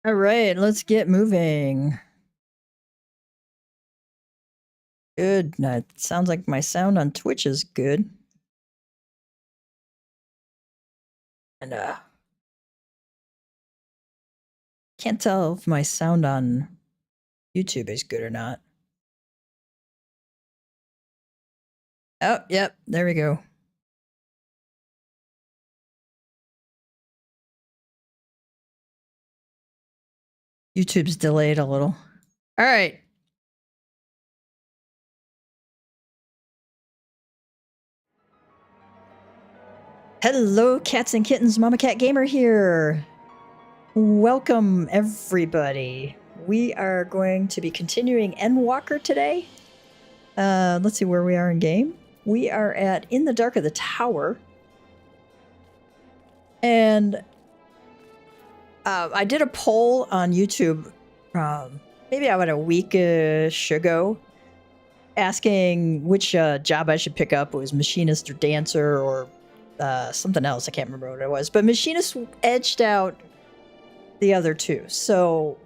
All right, let's get moving. Good. It sounds like my sound on Twitch is good. And can't tell if my sound on YouTube is good or not. Oh, yep, there we go. YouTube's delayed a little. All right. Hello, cats and kittens. Mama Cat Gamer here. Welcome, everybody. We are going to be continuing Endwalker today. Let's see where we are in game. We are at In the Dark of the Tower. And I did a poll on YouTube maybe about a week-ish ago, asking which job I should pick up. It was machinist or dancer or something else. I can't remember what it was. But machinist edged out the other two. So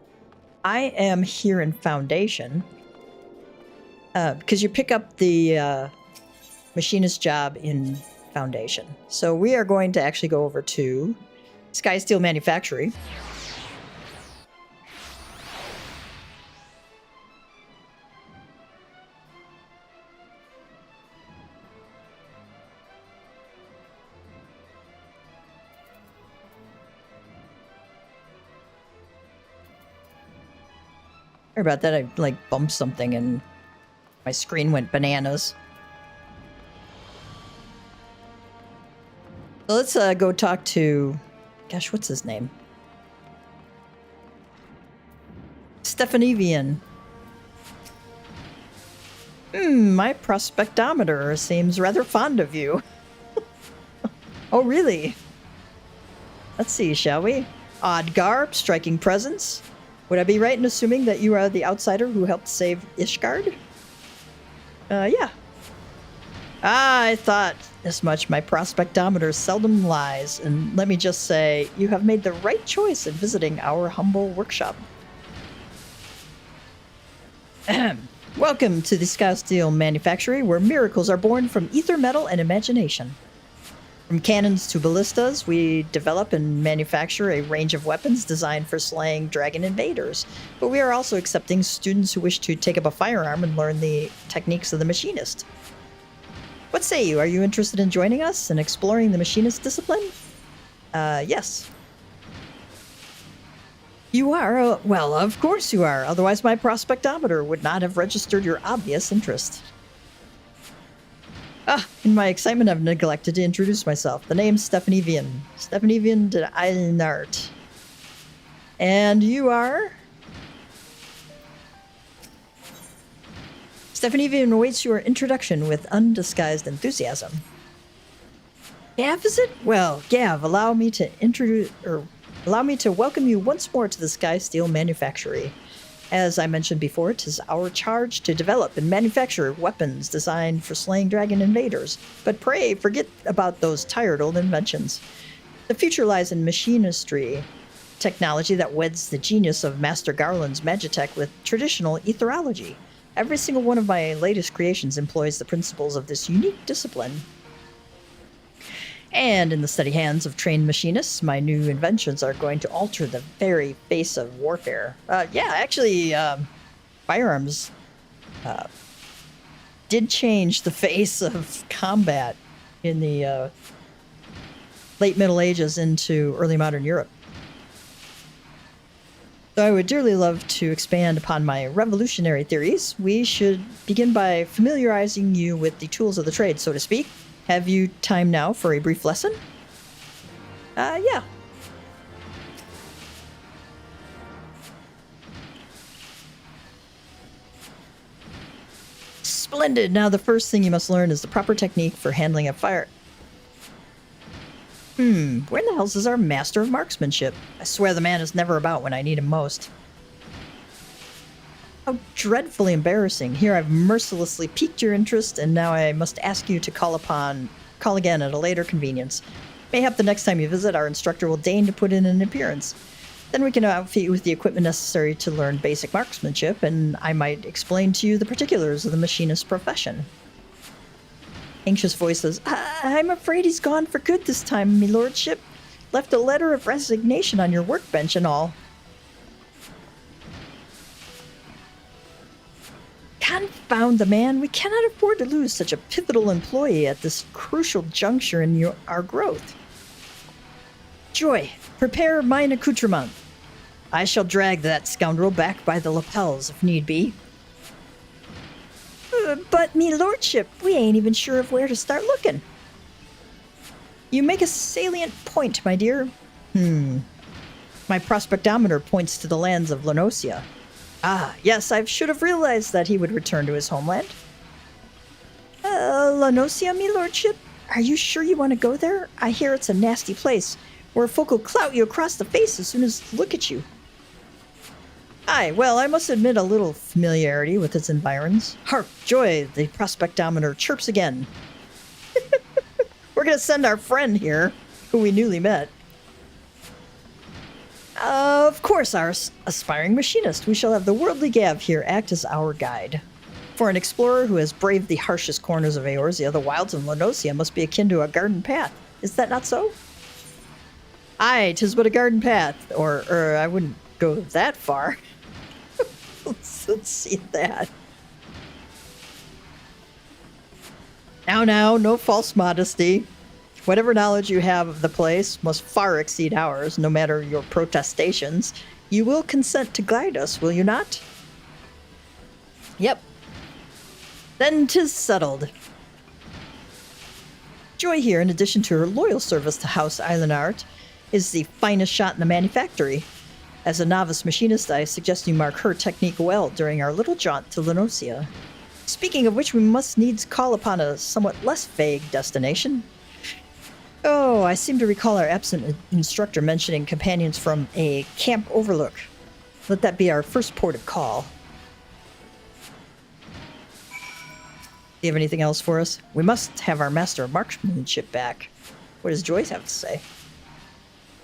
I am here in Foundation because you pick up the machinist job in Foundation. So we are going to actually go over to Sky Steel Manufactory. Sorry about that. I like bumped something and my screen went bananas. So let's go talk to, gosh, what's his name? Stephanivian. My prospectometer seems rather fond of you. Oh, really? Let's see, shall we? Odd garb, striking presence. Would I be right in assuming that you are the outsider who helped save Ishgard? Yeah. I thought as much. My prospectometer seldom lies, and let me just say, you have made the right choice in visiting our humble workshop. Welcome to the Sky Steel Manufactory, where miracles are born from ether metal and imagination. From cannons to ballistas, we develop and manufacture a range of weapons designed for slaying dragon invaders. But we are also accepting students who wish to take up a firearm and learn the techniques of the machinist. What say you? Are you interested in joining us and exploring the machinist discipline? Yes. You are? Well, of course you are. Otherwise my prospectometer would not have registered your obvious interest. In my excitement, I've neglected to introduce myself. The name's Stephanivian. Stephanivian de Eilnart. And you are? Stephanivian awaits your introduction with undisguised enthusiasm. Gav, is it? Well, Gav, allow me to welcome you once more to the Sky Steel Manufactory. As I mentioned before, it is our charge to develop and manufacture weapons designed for slaying dragon invaders. But pray, forget about those tired old inventions. The future lies in machinistry, technology that weds the genius of Master Garland's Magitech with traditional etherology. Every single one of my latest creations employs the principles of this unique discipline. And in the steady hands of trained machinists, my new inventions are going to alter the very face of warfare. Firearms did change the face of combat in the late Middle Ages into early modern Europe. So I would dearly love to expand upon my revolutionary theories. We should begin by familiarizing you with the tools of the trade, so to speak. Have you time now for a brief lesson? Yeah. Splendid! Now the first thing you must learn is the proper technique for handling a fire. Where in the hell is our master of marksmanship? I swear the man is never about when I need him most. How dreadfully embarrassing. Here I've mercilessly piqued your interest, and now I must ask you to call again at a later convenience. Mayhap the next time you visit, our instructor will deign to put in an appearance. Then we can outfit you with the equipment necessary to learn basic marksmanship, and I might explain to you the particulars of the machinist profession. Anxious voice says, I'm afraid he's gone for good this time, me lordship. Left a letter of resignation on your workbench and all. Confound the man. We cannot afford to lose such a pivotal employee at this crucial juncture in our growth. Joy, prepare mine accoutrement. I shall drag that scoundrel back by the lapels if need be. But, me lordship, we ain't even sure of where to start looking. You make a salient point, my dear. My prospectometer points to the lands of Lenosia. Ah, yes, I should have realized that he would return to his homeland. Lenosia, me lordship? Are you sure you want to go there? I hear it's a nasty place, where folk will clout you across the face as soon as they look at you. Aye, well, I must admit a little familiarity with its environs. Hark, Joy, the prospectometer chirps again. We're going to send our friend here, who we newly met. Of course, our aspiring machinist. We shall have the worldly Gav here act as our guide. For an explorer who has braved the harshest corners of Eorzea, the wilds of Lenosia must be akin to a garden path. Is that not so? Aye, 'tis but a garden path. Or I wouldn't go that far. Let's see that. Now, no false modesty. Whatever knowledge you have of the place must far exceed ours, no matter your protestations. You will consent to guide us, will you not? Yep. Then 'tis settled. Joy here, in addition to her loyal service to House Islandart, is the finest shot in the manufactory. As a novice machinist, I suggest you mark her technique well during our little jaunt to Lenosia. Speaking of which, we must needs call upon a somewhat less vague destination. Oh, I seem to recall our absent instructor mentioning companions from a camp overlook. Let that be our first port of call. Do you have anything else for us? We must have our master of marksmanship back. What does Joyce have to say?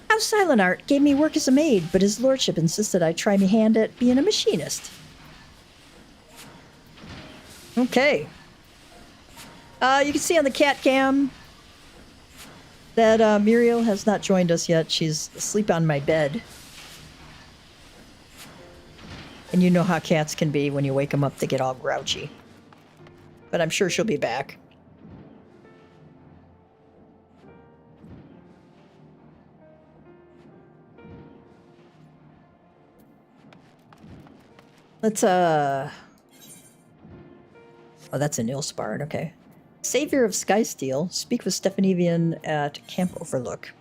House Islandart gave me work as a maid, but his lordship insisted I try me hand at being a machinist. Okay. You can see on the cat cam that Muriel has not joined us yet. She's asleep on my bed. And you know how cats can be when you wake them up, they get all grouchy. But I'm sure she'll be back. Let's, oh, that's an Ilspard, okay. Savior of Skysteel, speak with Stephanivian at Camp Overlook.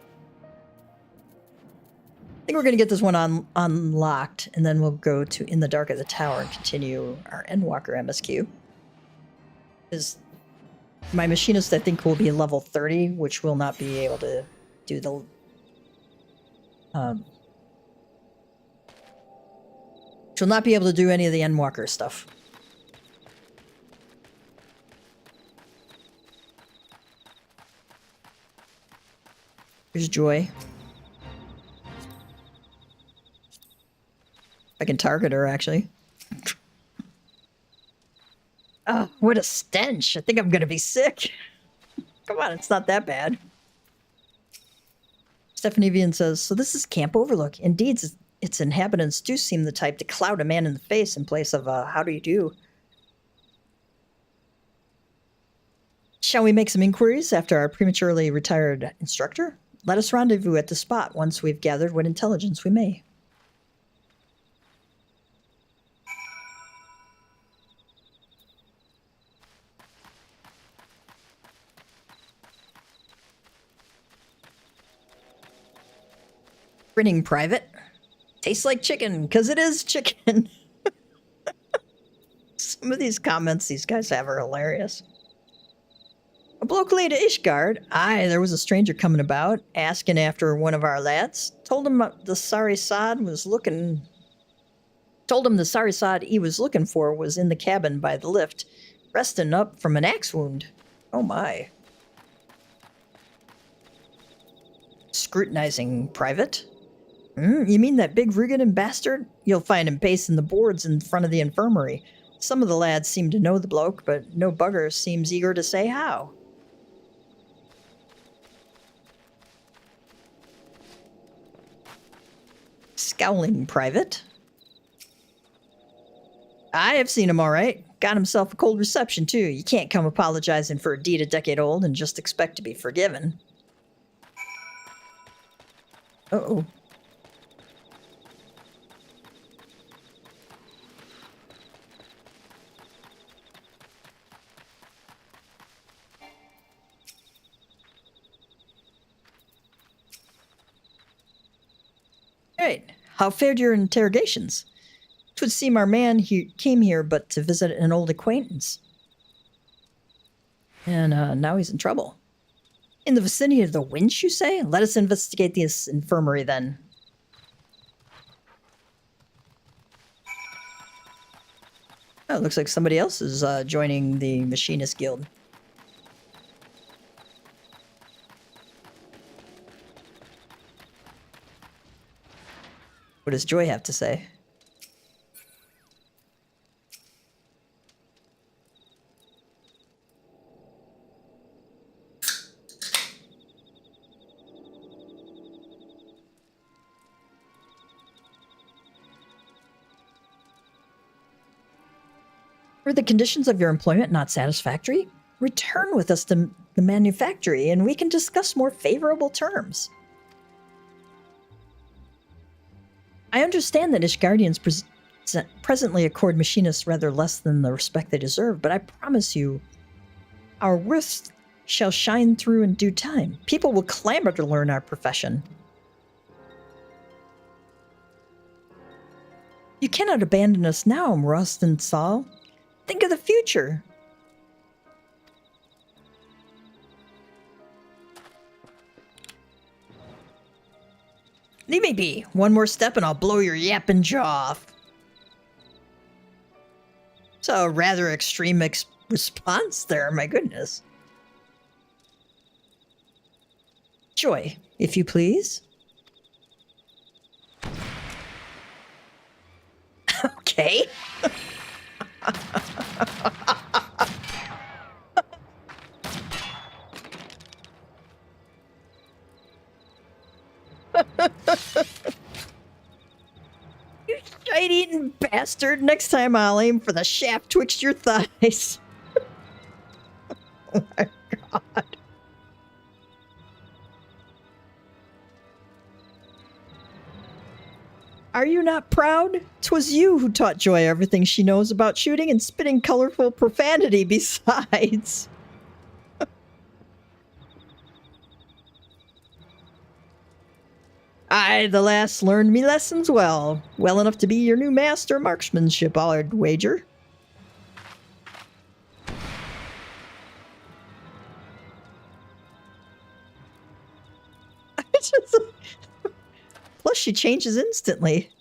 I think we're going to get this one unlocked, and then we'll go to In the Dark of the Tower and continue our Endwalker MSQ. Because my machinist, I think, will be level 30, which will not be able to do the... She'll not be able to do any of the Endwalker stuff. Here's Joy. I can target her, actually. Oh, what a stench. I think I'm going to be sick. Come on, it's not that bad. Stephanivian says, so this is Camp Overlook. Indeed, its inhabitants do seem the type to clout a man in the face in place of a how do you do. Shall we make some inquiries after our prematurely retired instructor? Let us rendezvous at the spot once we've gathered what intelligence we may. Grinning private. Tastes like chicken, because it is chicken. Some of these comments these guys have are hilarious. A bloke laid to Ishgard. Aye, there was a stranger coming about, asking after one of our lads. Told him the sorry sod he was looking for was in the cabin by the lift, resting up from an axe wound. Oh my. Scrutinizing private. You mean that big Rugadan bastard? You'll find him pacing the boards in front of the infirmary. Some of the lads seem to know the bloke, but no bugger seems eager to say how. Scowling private. I have seen him all right. Got himself a cold reception, too. You can't come apologizing for a deed a decade old and just expect to be forgiven. Uh-oh. Right. How fared your interrogations? 'Twould seem our man came here but to visit an old acquaintance. And now he's in trouble. In the vicinity of the winch, you say? Let us investigate this infirmary then. Oh, it looks like somebody else is joining the Machinist Guild. What does Joy have to say? Were the conditions of your employment not satisfactory? Return with us to the manufactory and we can discuss more favorable terms. I understand that Ishgardians presently accord machinists rather less than the respect they deserve, but I promise you, our worth shall shine through in due time. People will clamor to learn our profession. You cannot abandon us now, Rostenthal. Think of the future. Leave me be. One more step and I'll blow your yapping jaw off. It's a rather extreme response there, my goodness. Joy, if you please. Okay. You shite-eating bastard. Next time I'll aim for the shaft twixt your thighs. Oh my god. Are you not proud? 'Twas you who taught Joy everything she knows about shooting and spitting colorful profanity besides. I, the lass, learned me lessons well. Well enough to be your new master of marksmanship, I'd wager. Plus, she changes instantly.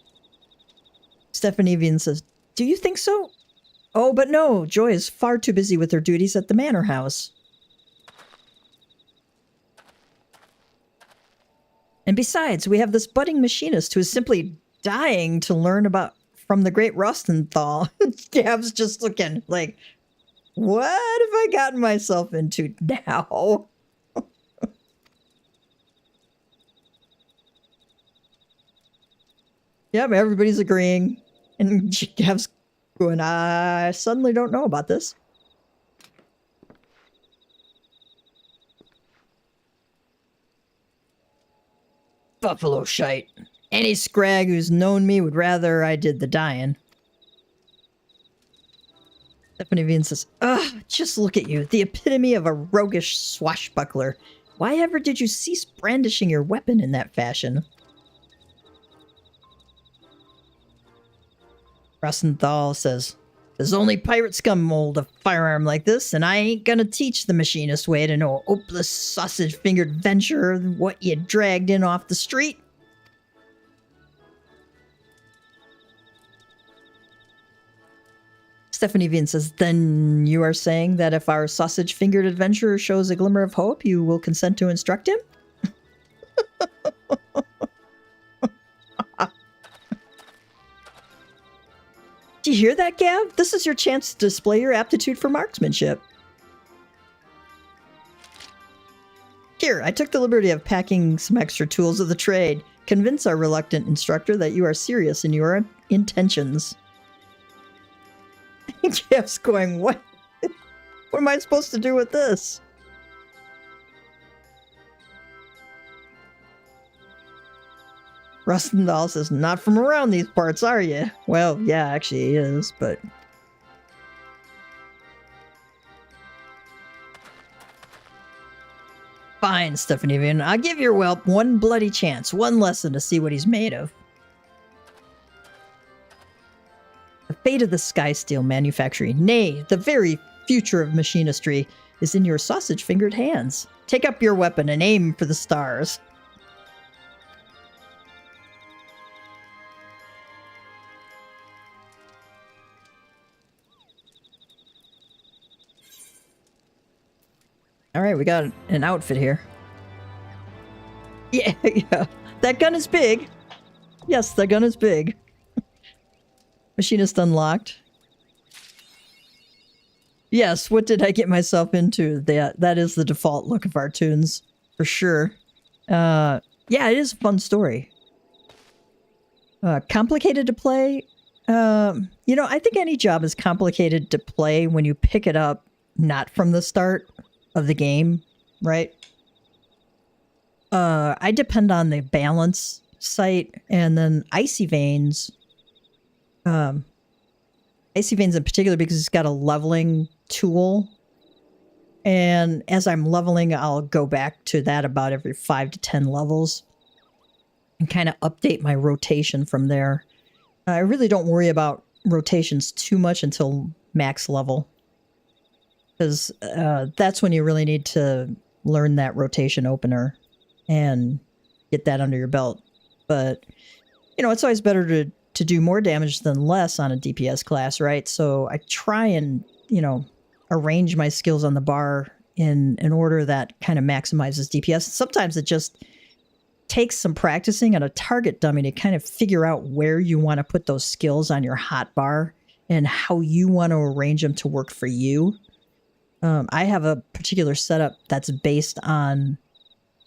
Stephanie Evian says, do you think so? Oh, but no. Joy is far too busy with her duties at the manor house. And besides, we have this budding machinist who is simply dying to learn from the great Rostenthal. Gab's just looking like, what have I gotten myself into now? Yep, everybody's agreeing. And Gab's going, I suddenly don't know about this. Buffalo shite. Any scrag who's known me would rather I did the dying. Stephanie Vian says, ugh, just look at you. The epitome of a roguish swashbuckler. Why ever did you cease brandishing your weapon in that fashion? Rosenthal says, there's only pirate scum mold a firearm like this, and I ain't gonna teach the machinist way to know hopeless sausage-fingered venturer what you dragged in off the street. Stephanie Vian says, then you are saying that if our sausage-fingered adventurer shows a glimmer of hope, you will consent to instruct him? Do you hear that, Gav? This is your chance to display your aptitude for marksmanship. Here, I took the liberty of packing some extra tools of the trade. Convince our reluctant instructor that you are serious in your intentions. Jeff's going, what? What am I supposed to do with this? Rustendahl says, not from around these parts, are you? Well, yeah, actually he is, but... Fine, Stephanie. I'll give your whelp one bloody chance, one lesson to see what he's made of. The fate of the sky steel manufacturing, nay, the very future of machinistry, is in your sausage-fingered hands. Take up your weapon and aim for the stars. All right, we got an outfit here. Yeah, yeah. That gun is big. Yes, that gun is big. Machinist unlocked. Yes, what did I get myself into? That is the default look of our tunes, for sure. Yeah, it is a fun story. Complicated to play? You know, I think any job is complicated to play when you pick it up not from the start of the game, right? I depend on the balance site, and then Icy Veins. Icy Veins in particular because it's got a leveling tool. And as I'm leveling, I'll go back to that about every 5 to 10 levels and kind of update my rotation from there. I really don't worry about rotations too much until max level, because that's when you really need to learn that rotation opener and get that under your belt. But, you know, it's always better to do more damage than less on a DPS class, right? So I try and, you know, arrange my skills on the bar in an order that kind of maximizes DPS. Sometimes it just takes some practicing on a target dummy to kind of figure out where you want to put those skills on your hot bar and how you want to arrange them to work for you. I have a particular setup that's based on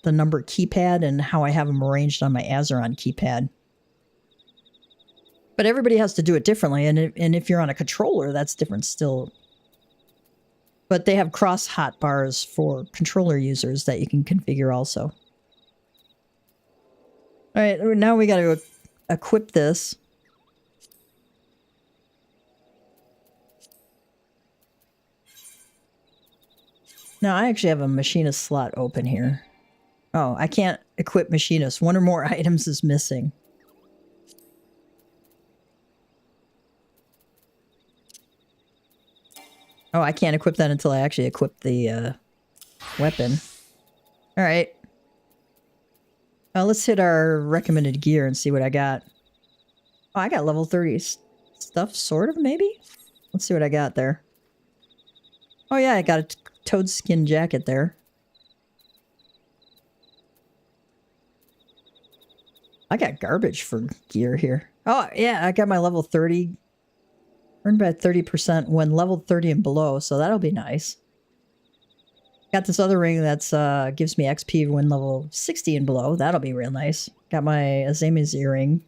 the number keypad and how I have them arranged on my Azeron keypad. But everybody has to do it differently, and if you're on a controller, that's different still. But they have cross hotbars for controller users that you can configure also. All right, now we got to equip this. Now, I actually have a machinist slot open here. Oh, I can't equip machinist. One or more items is missing. Oh, I can't equip that until I actually equip the weapon. All right. Let's hit our recommended gear and see what I got. Oh, I got level 30 stuff, sort of, maybe? Let's see what I got there. Oh, yeah, I got a toad skin jacket there. I got garbage for gear here. Oh, yeah, I got my level 30. Earned by 30% when level 30 and below, so that'll be nice. Got this other ring that's gives me XP when level 60 and below. That'll be real nice. Got my Azami's earring.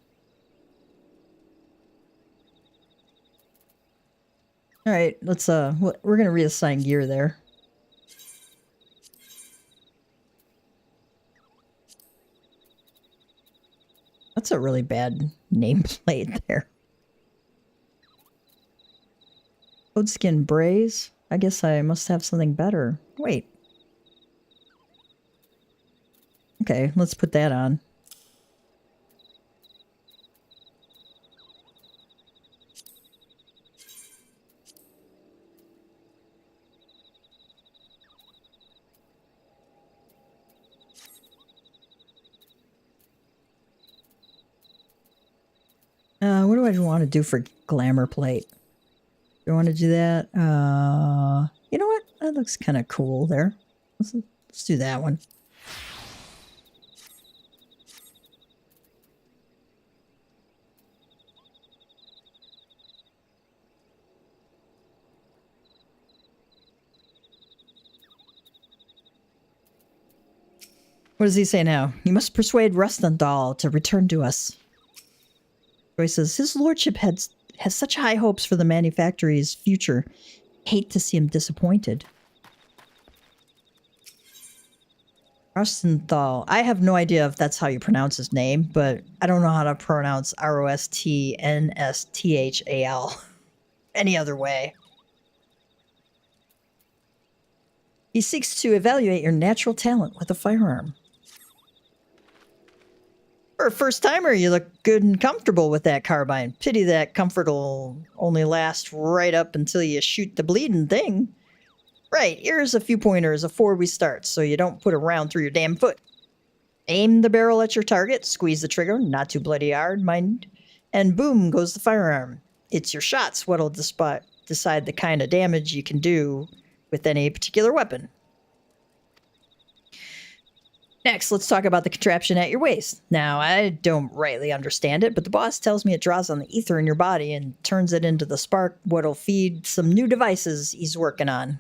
Alright, let's we're gonna reassign gear there. That's a really bad nameplate there. Toadskin Braze? I guess I must have something better. Wait. Okay, let's put that on. What do I want to do for glamour plate? Do I want to do that? You know what? That looks kind of cool there. Let's do that one. What does he say now? You must persuade Rustendal to return to us. Joy says, his lordship has such high hopes for the manufactory's future. Hate to see him disappointed. Rustendal. I have no idea if that's how you pronounce his name, but I don't know how to pronounce Rostnsthal any other way. He seeks to evaluate your natural talent with a firearm. For a first-timer, you look good and comfortable with that carbine. Pity that comfort will only last right up until you shoot the bleeding thing. Right, here's a few pointers before we start, so you don't put a round through your damn foot. Aim the barrel at your target, squeeze the trigger, not too bloody hard, mind, and boom goes the firearm. It's your shots what'll decide the kind of damage you can do with any particular weapon. Next, let's talk about the contraption at your waist. Now, I don't rightly understand it, but the boss tells me it draws on the ether in your body and turns it into the spark what'll feed some new devices he's working on.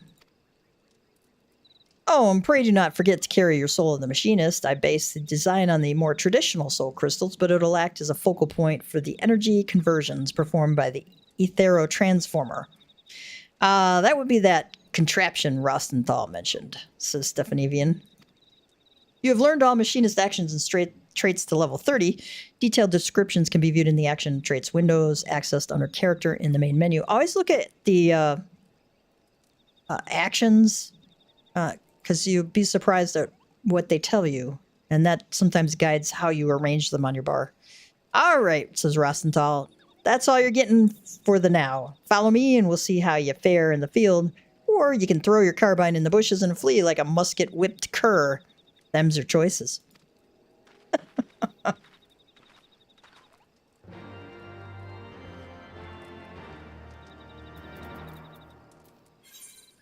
Oh, and pray do not forget to carry your soul of the machinist. I base the design on the more traditional soul crystals, but it'll act as a focal point for the energy conversions performed by the Ethero-transformer. That would be that contraption Rostenthal mentioned, says Stephanievian. You have learned all machinist actions and traits to level 30. Detailed descriptions can be viewed in the action traits windows, accessed under character in the main menu. Always look at the actions, because you'll be surprised at what they tell you, and that sometimes guides how you arrange them on your bar. All right, says Rostenthal. That's all you're getting for the now. Follow me and we'll see how you fare in the field, or you can throw your carbine in the bushes and flee like a musket-whipped cur. Them's your choices.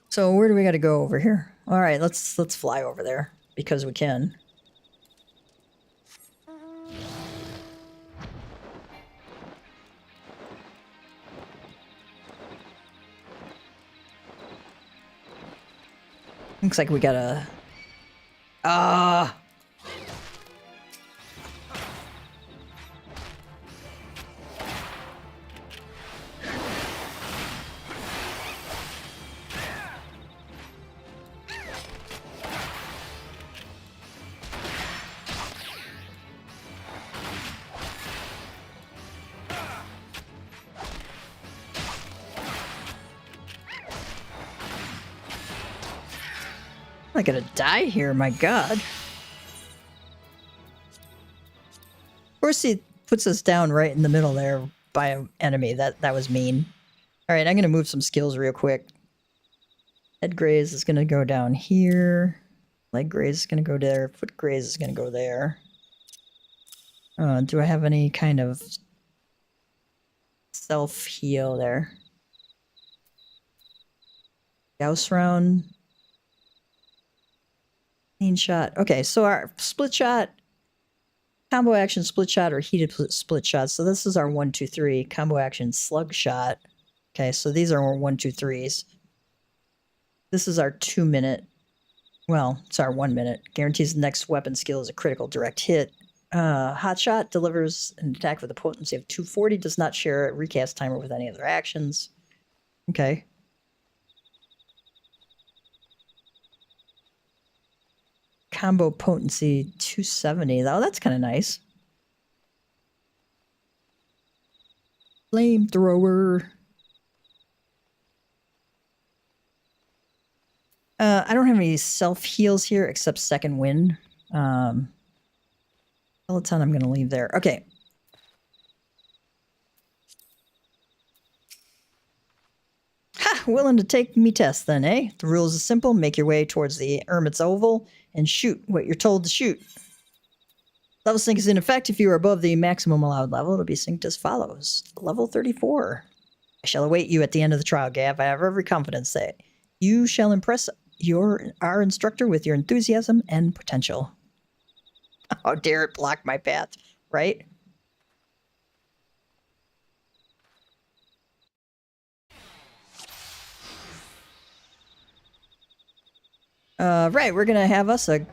So where do we got to go over here? All right, let's fly over there because we can. Looks like we gotta. I'm gonna die here, my god. Of course he puts us down right in the middle there by an enemy. That was mean. Alright, I'm gonna move some skills real quick. Head graze is gonna go down here. Leg graze is gonna go there. Foot graze is gonna go there. Do I have any kind of self-heal there? Gauss round. Clean shot. Okay, so our split shot, combo action split shot, or heated split shot. So this is our 1, 2, 3 combo action slug shot. Okay, so these are our 1, 2, 3s. This is our 2 minute. Well, it's our 1 minute. Guarantees the next weapon skill is a critical direct hit. Hot shot delivers an attack with a potency of 240. Does not share a recast timer with any other actions. Okay. Combo potency 270. Oh, that's kind of nice. Flamethrower. I don't have any self heals here except second wind. Peloton I'm going to leave there. Okay. Ha! Willing to take me test then, eh? The rules are simple. Make your way towards the Hermit's Oval and shoot what you're told to shoot. Level sync is in effect. If you are above the maximum allowed level, it'll be synced as follows. Level 34. I shall await you at the end of the trial, Gav. I have every confidence that you shall impress our instructor with your enthusiasm and potential. How dare it block my path, right? Right, we're gonna have us a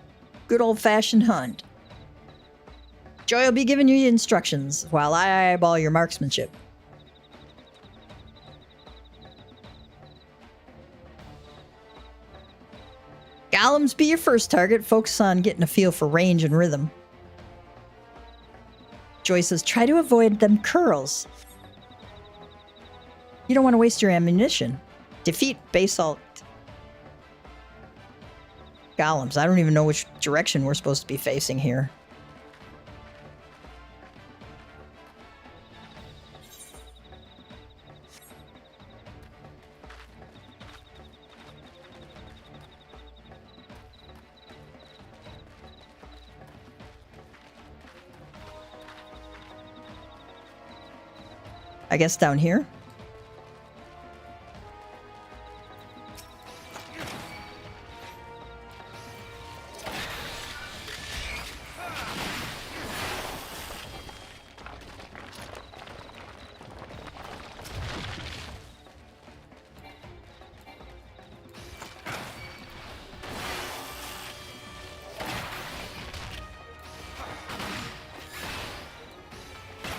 good old-fashioned hunt. Joy will be giving you instructions while I eyeball your marksmanship. Golems be your first target. Focus on getting a feel for range and rhythm. Joy says, try to avoid them curls. You don't want to waste your ammunition. Defeat basalt golems. I don't even know which direction we're supposed to be facing here. I guess down here.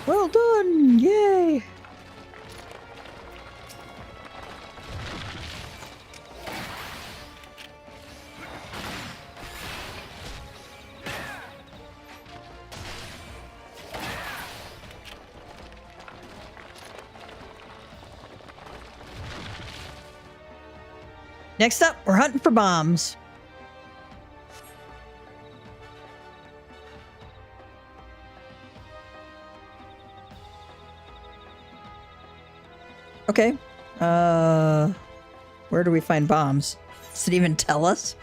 Well done! Yay! Next up, we're hunting for bombs. Okay. Where do we find bombs? Does it even tell us?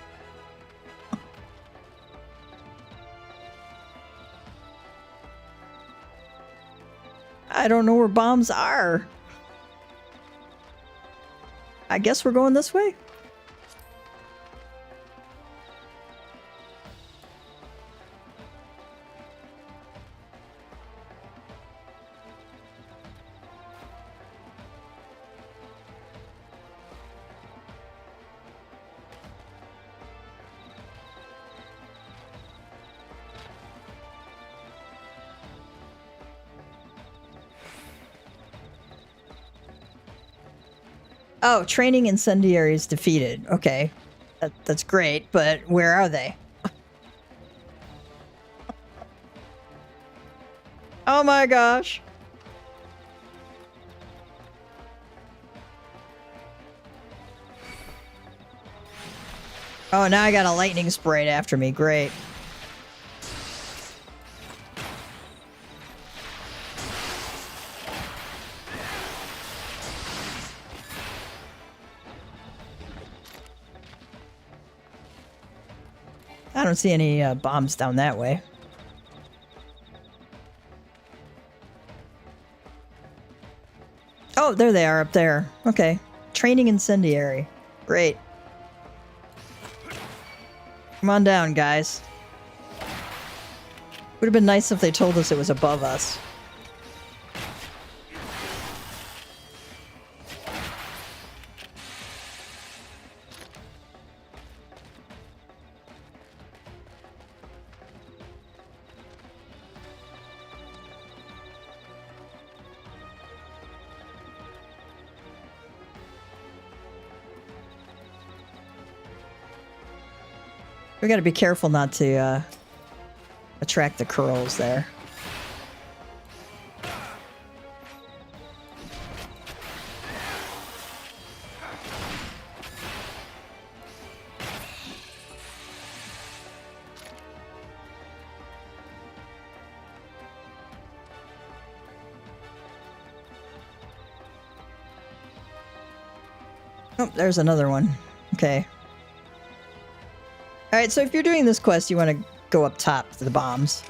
I don't know where bombs are. I guess we're going this way. Oh, training incendiaries defeated. Okay. That's great, but where are they? Oh my gosh. Oh, now I got a lightning sprayed after me. Great. I don't see any bombs down that way. Oh, there they are up there. Okay. Training incendiary. Great. Come on down, guys. Would have been nice if they told us it was above us. We gotta be careful not to attract the curls there. Oh, there's another one. Okay. Alright, so if you're doing this quest, you want to go up top to the bombs.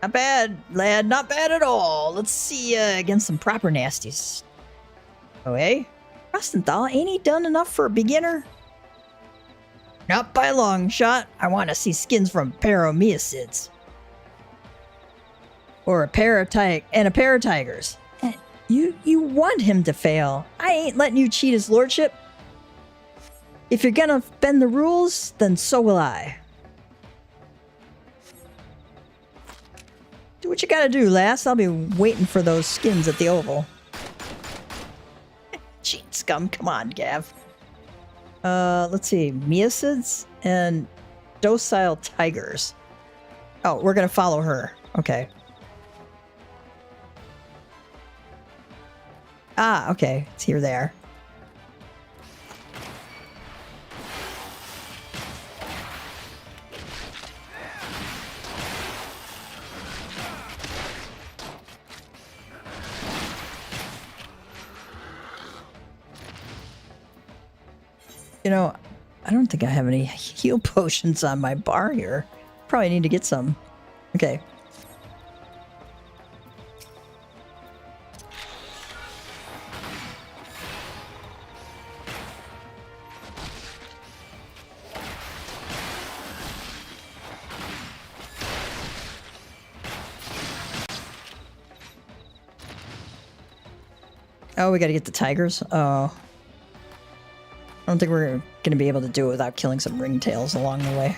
Not bad, lad. Not bad at all. Let's see against some proper nasties. Oh, eh? Rostenthal, ain't he done enough for a beginner? Not by a long shot. I want to see skins from Parameicids. Or a pair of tigers. You want him to fail. I ain't letting you cheat his lordship. If you're gonna bend the rules, then so will I. Do what you gotta do, lass. I'll be waiting for those skins at the Oval. Cheat scum, come on, Gav. Let's see. Miacids and docile tigers. Oh, we're gonna follow her. Okay. Ah, okay. It's here there. You know, I don't think I have any heal potions on my bar here. Probably need to get some. Okay. Oh, we gotta get the tigers? Oh. I don't think we're going to be able to do it without killing some ringtails along the way.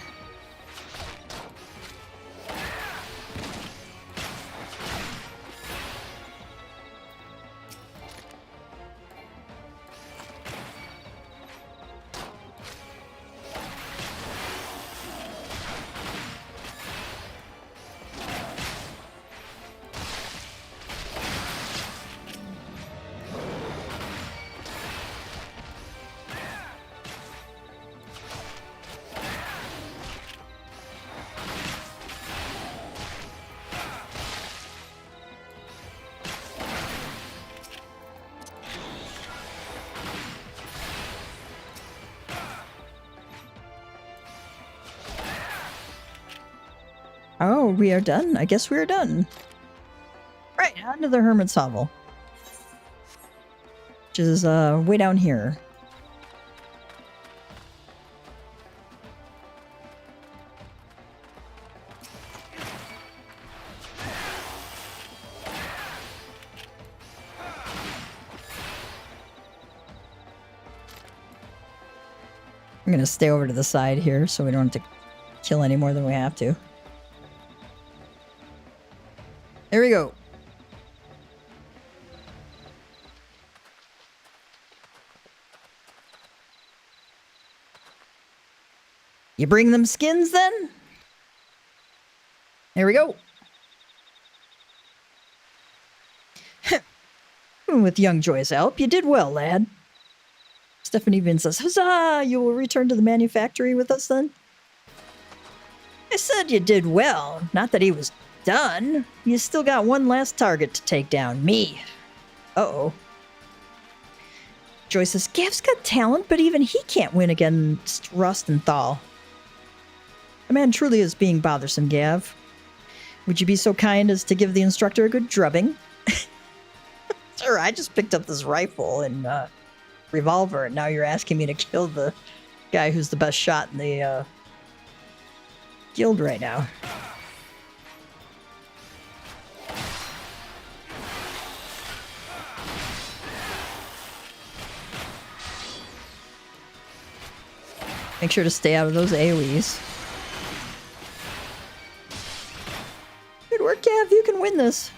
Oh, we are done? I guess we are done. Right, on to the Hermit's Hovel. Which is way down here. I'm gonna stay over to the side here so we don't have to kill any more than we have to. There we go. You bring them skins then? There we go. With young Joy's help, you did well, lad. Stephanie even says, huzzah! You will return to the manufactory with us then? I said you did well, not that he was done. You still got one last target to take down. Me. Uh-oh. Joy says, Gav's got talent, but even he can't win against Rust and Thal. The man truly is being bothersome, Gav. Would you be so kind as to give the instructor a good drubbing? Sure, I just picked up this rifle and revolver, and now you're asking me to kill the guy who's the best shot in the guild right now. Make sure to stay out of those AoEs. Good work, Gav. You can win this.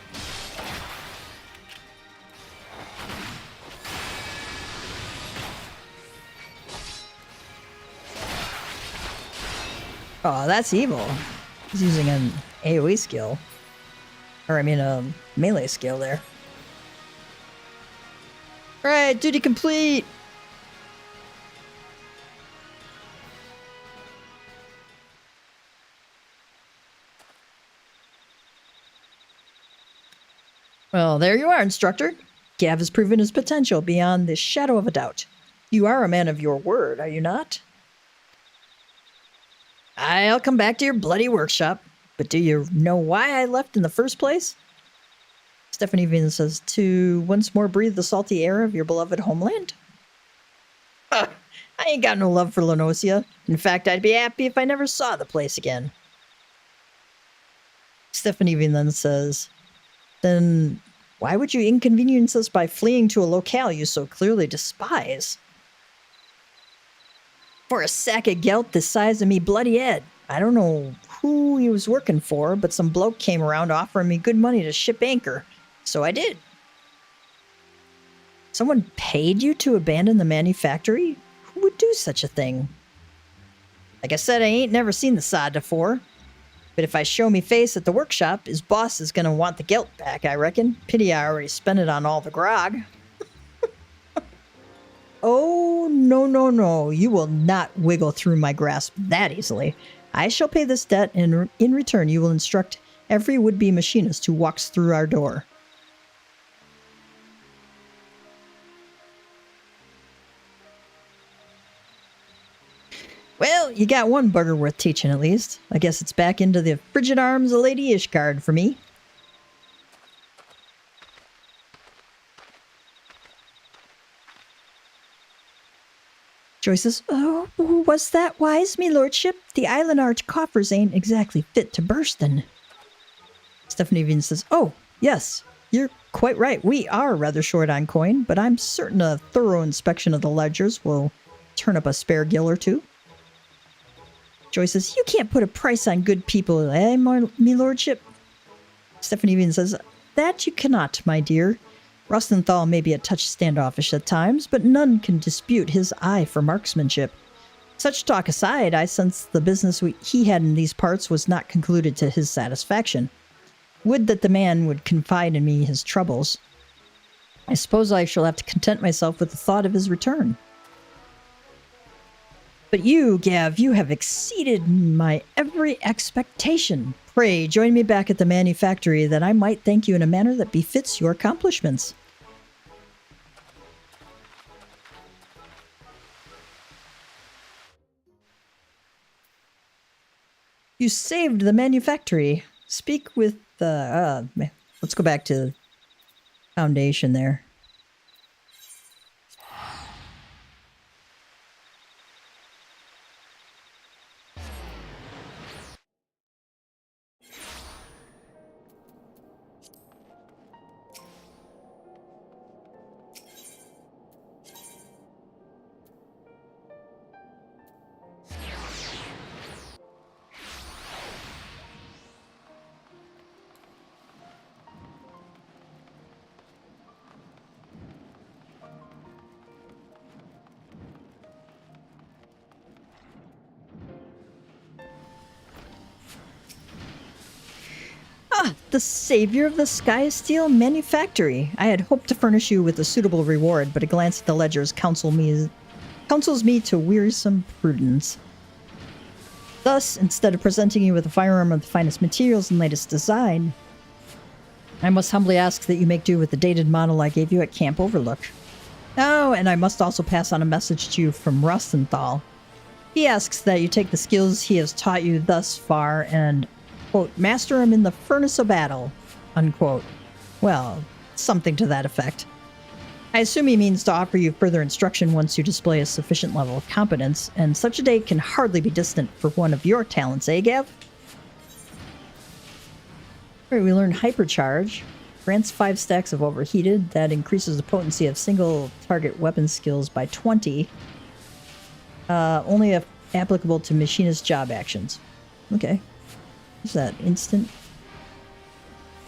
Oh, that's evil. He's using an AoE skill. Or, I mean, a melee skill there. Alright, duty complete! Well, there you are, instructor. Gav has proven his potential beyond the shadow of a doubt. You are a man of your word, are you not? I'll come back to your bloody workshop, but do you know why I left in the first place? Stephanie even says, to once more breathe the salty air of your beloved homeland? I ain't got no love for Lenosia. In fact, I'd be happy if I never saw the place again. Stephanie even then says, then why would you inconvenience us by fleeing to a locale you so clearly despise? For a sack of gelt the size of me bloody head. I don't know who he was working for, but some bloke came around offering me good money to ship anchor. So I did. Someone paid you to abandon the manufactory? Who would do such a thing? Like I said, I ain't never seen the sod before. But if I show me face at the workshop, his boss is gonna want the gelt back, I reckon. Pity I already spent it on all the grog. Oh, no, no, no. You will not wiggle through my grasp that easily. I shall pay this debt, and in return you will instruct every would-be machinist who walks through our door. Well, you got one bugger worth teaching at least. I guess it's back into the frigid arms of Lady Ishgard for me. Joyce says, "Oh, was that wise, me lordship? The island arch coffers ain't exactly fit to burstin'." Stephanie even says, "Oh, yes, you're quite right. We are rather short on coin, but I'm certain a thorough inspection of the ledgers will turn up a spare gill or two." Joyce says, "You can't put a price on good people, eh, me lordship?" Stephanie even says, "That you cannot, my dear. Rustenthal may be a touch standoffish at times, but none can dispute his eye for marksmanship. Such talk aside, I sense the business he had in these parts was not concluded to his satisfaction. Would that the man would confide in me his troubles. I suppose I shall have to content myself with the thought of his return. But you, Gav, you have exceeded my every expectation. Pray, join me back at the manufactory that I might thank you in a manner that befits your accomplishments." You saved the manufactory. Speak with the... let's go back to Foundation there. Ah, the savior of the Sky Steel Manufactory. I had hoped to furnish you with a suitable reward, but a glance at the ledgers counsels me to wearisome prudence. Thus, instead of presenting you with a firearm of the finest materials and latest design, I must humbly ask that you make do with the dated model I gave you at Camp Overlook. Oh, and I must also pass on a message to you from Rustenthal. He asks that you take the skills he has taught you thus far and, quote, master him in the furnace of battle, unquote. Well, something to that effect. I assume he means to offer you further instruction once you display a sufficient level of competence, and such a day can hardly be distant for one of your talents, eh, Gav? Alright, we learn Hypercharge. Grants 5 stacks of Overheated. That increases the potency of single target weapon skills by 20. Only applicable to machinist job actions. Okay. What's that? Instant?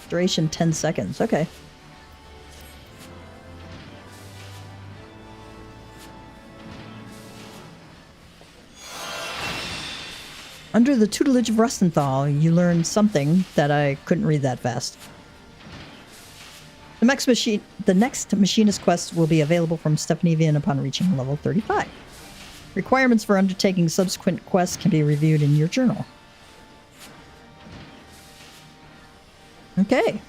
Duration 10 seconds. Okay. Under the tutelage of Rustenthal, you learned something that I couldn't read that fast. The next machinist quest will be available from Stephanie Vian upon reaching level 35. Requirements for undertaking subsequent quests can be reviewed in your journal. Okay.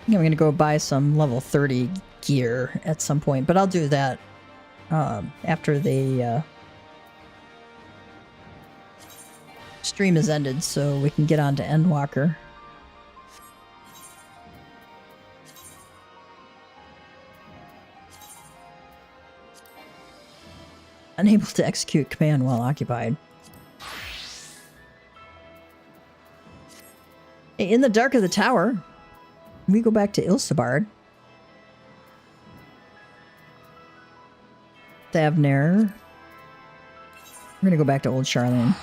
I'm going to go buy some level 30 gear at some point, but I'll do that after the stream is ended so we can get on to Endwalker. Unable to execute command while occupied. In the dark of the tower, we go back to Ilsabard. Thavnair. We're gonna go back to Old Charlene.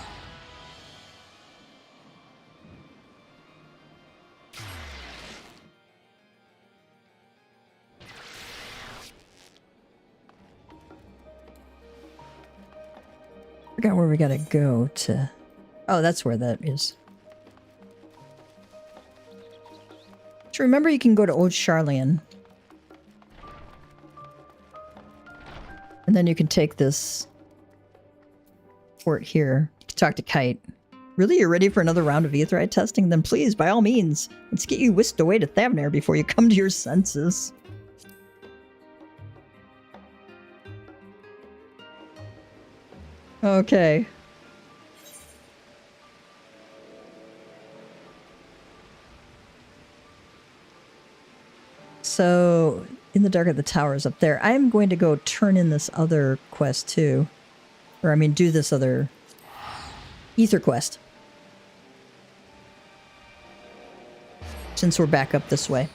Forgot where we gotta go to. Oh, that's where that is. So remember, you can go to Old Charlene. And then you can take this port here. You can talk to Kite. Really? You're ready for another round of Aetheryte testing? Then please, by all means, let's get you whisked away to Thavnair before you come to your senses. Okay. So, in the dark of the towers up there, I'm going to go turn in this other quest too. Or, I mean, do this other Ether quest. Since we're back up this way.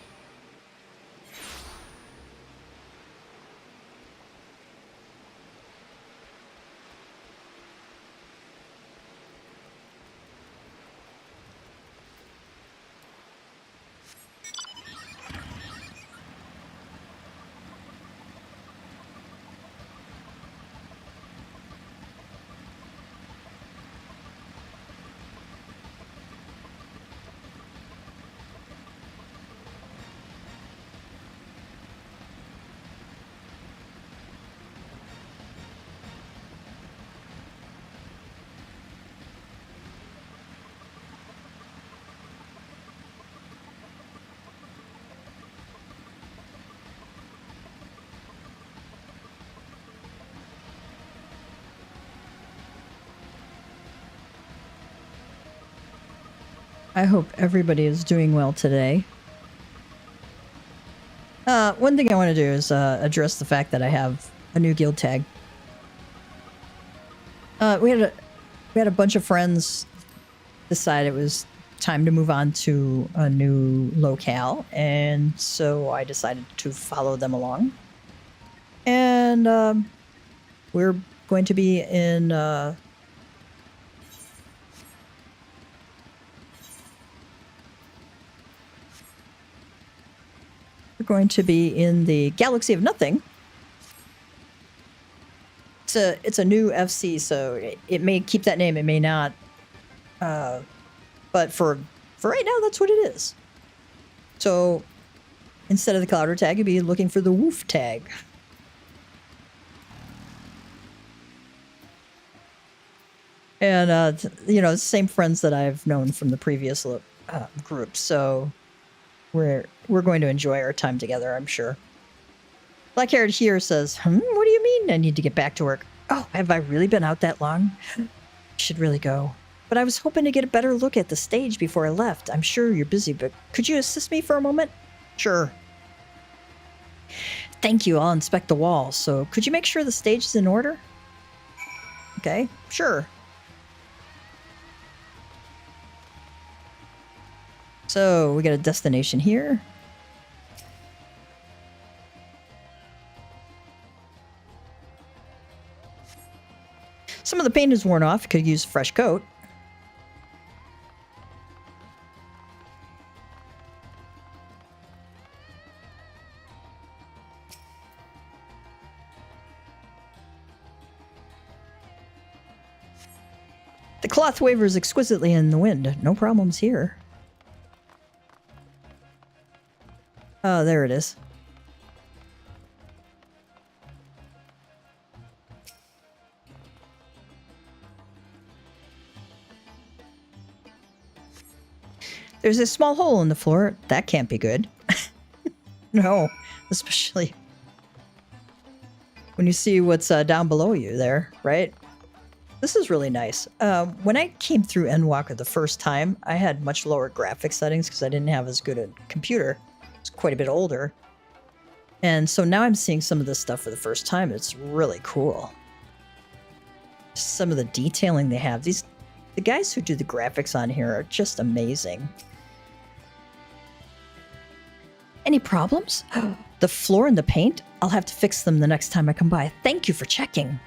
I hope everybody is doing well today. One thing I want to do is address the fact that I have a new guild tag. We had a bunch of friends decide it was time to move on to a new locale, and so I decided to follow them along. And we're going to be in the Galaxy of Nothing. It's a new FC, so it may keep that name, it may not. But for right now, that's what it is. So instead of the Clouder tag, you'd be looking for the Woof tag. And you know, same friends that I've known from the previous group. So we're going to enjoy our time together, I'm sure. Blackhaired here says, what do you mean I need to get back to work? Oh, have I really been out that long? Should really go. But I was hoping to get a better look at the stage before I left. I'm sure you're busy, but could you assist me for a moment? Sure. Thank you, I'll inspect the wall. So could you make sure the stage is in order? Okay, sure. So we got a destination here. Some of the paint is worn off. Could use a fresh coat. The cloth wavers exquisitely in the wind. No problems here. Oh, there it is. There's a small hole in the floor. That can't be good. No, especially when you see what's down below you there, right? This is really nice. When I came through Endwalker the first time, I had much lower graphics settings because I didn't have as good a computer. It's quite a bit older. And so now I'm seeing some of this stuff for the first time. It's really cool. some of the detailing they have. The guys who do the graphics on here are just amazing. Any problems? The floor and the paint? I'll have to fix them the next time I come by. Thank you for checking.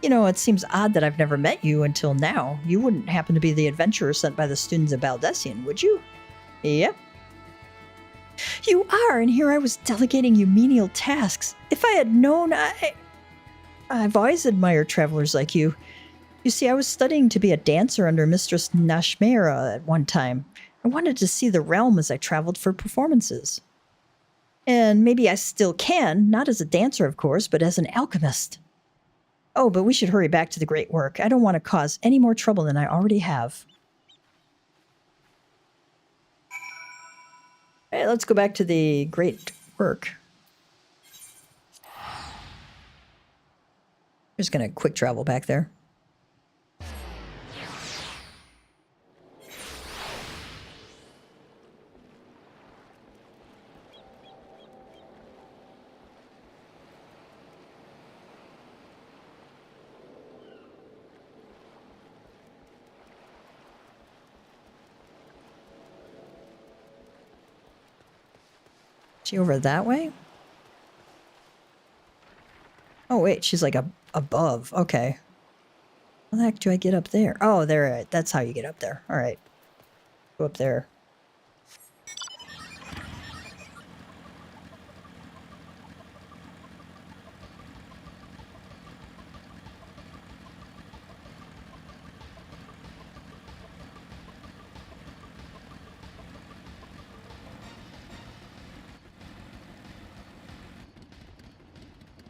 You know, it seems odd that I've never met you until now. You wouldn't happen to be the adventurer sent by the students of Baldessian, would you? Yep. You are, and here I was delegating you menial tasks. If I had known, I've always admired travelers like you. You see, I was studying to be a dancer under Mistress Nashmera at one time. I wanted to see the realm as I traveled for performances. And maybe I still can, not as a dancer, of course, but as an alchemist. Oh, but we should hurry back to the great work. I don't want to cause any more trouble than I already have. Hey, let's go back to the great work. Just gonna quick travel back there. She over that way? Oh, wait, she's like above. Okay. How the heck do I get up there? Oh, there. That's how you get up there. All right. Go up there.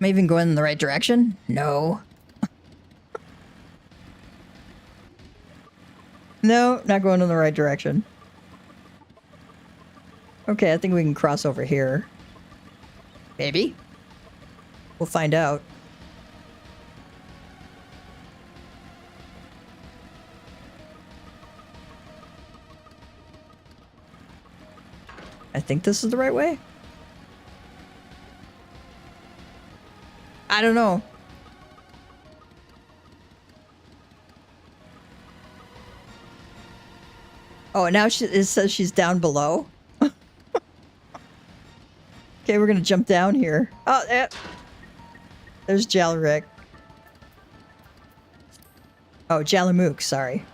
Am I even going in the right direction? No. No, not going in the right direction. Okay, I think we can cross over here. Maybe. We'll find out. I think this is the right way. I don't know. Oh, now it says she's down below. Okay, we're gonna jump down here. Oh, there's Jalric. Oh, Jalamook, sorry.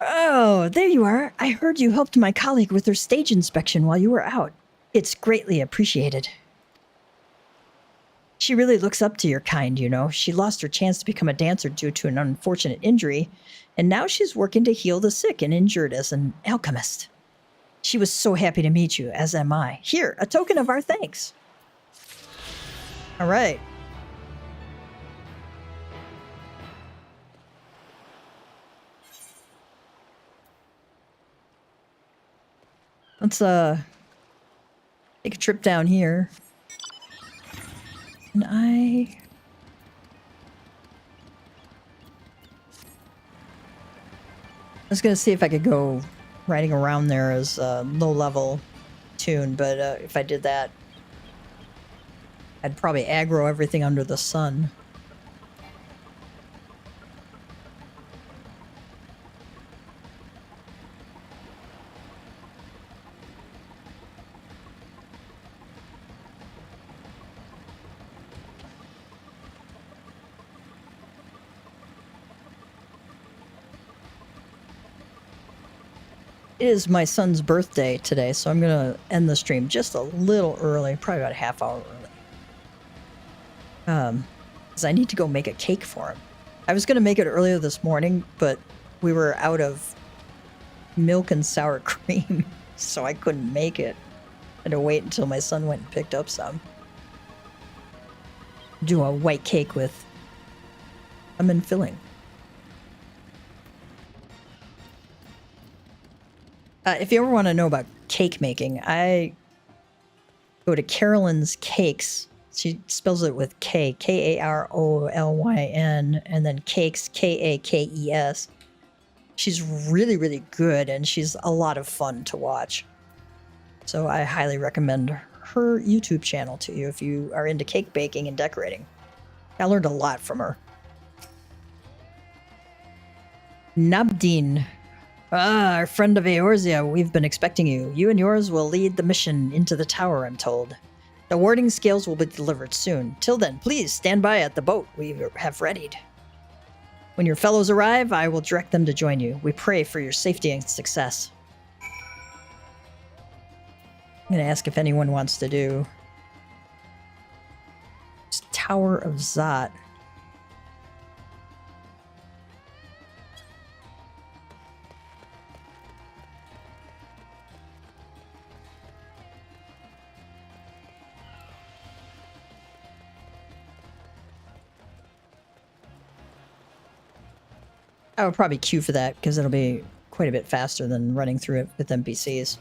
Oh, there you are. I heard you helped my colleague with her stage inspection while you were out. It's greatly appreciated. She really looks up to your kind, you know. She lost her chance to become a dancer due to an unfortunate injury, and now she's working to heal the sick and injured as an alchemist. She was so happy to meet you, as am I. Here, a token of our thanks. All right. Let's take a trip down here. And I was going to see if I could go riding around there as a low-level tune, but if I did that, I'd probably aggro everything under the sun. It is my son's birthday today, so I'm going to end the stream just a little early, probably about a half hour early. Because I need to go make a cake for him. I was going to make it earlier this morning, but we were out of milk and sour cream, so I couldn't make it. I had to wait until my son went and picked up some. Do a white cake with lemon filling. If you ever want to know about cake making, I go to Carolyn's Cakes. She spells it with K, Karolyn, and then Cakes, Kakes. She's really, really good, and she's a lot of fun to watch. So I highly recommend her YouTube channel to you if you are into cake baking and decorating. I learned a lot from her. Nabdeen. Ah, our friend of Eorzea, we've been expecting you. You and yours will lead the mission into the tower, I'm told. The warding scales will be delivered soon. Till then, please stand by at the boat we have readied. When your fellows arrive, I will direct them to join you. We pray for your safety and success. I'm going to ask if anyone wants to do Tower of Zot. I would probably queue for that because it'll be quite a bit faster than running through it with NPCs.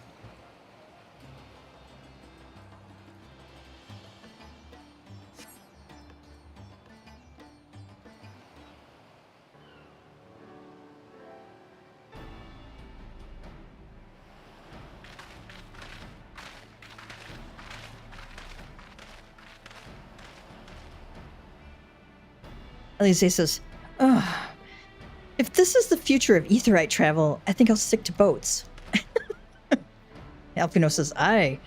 Elise says, "Ugh. If this is the future of Aetheryte travel, I think I'll stick to boats." Alpino says, "Aye.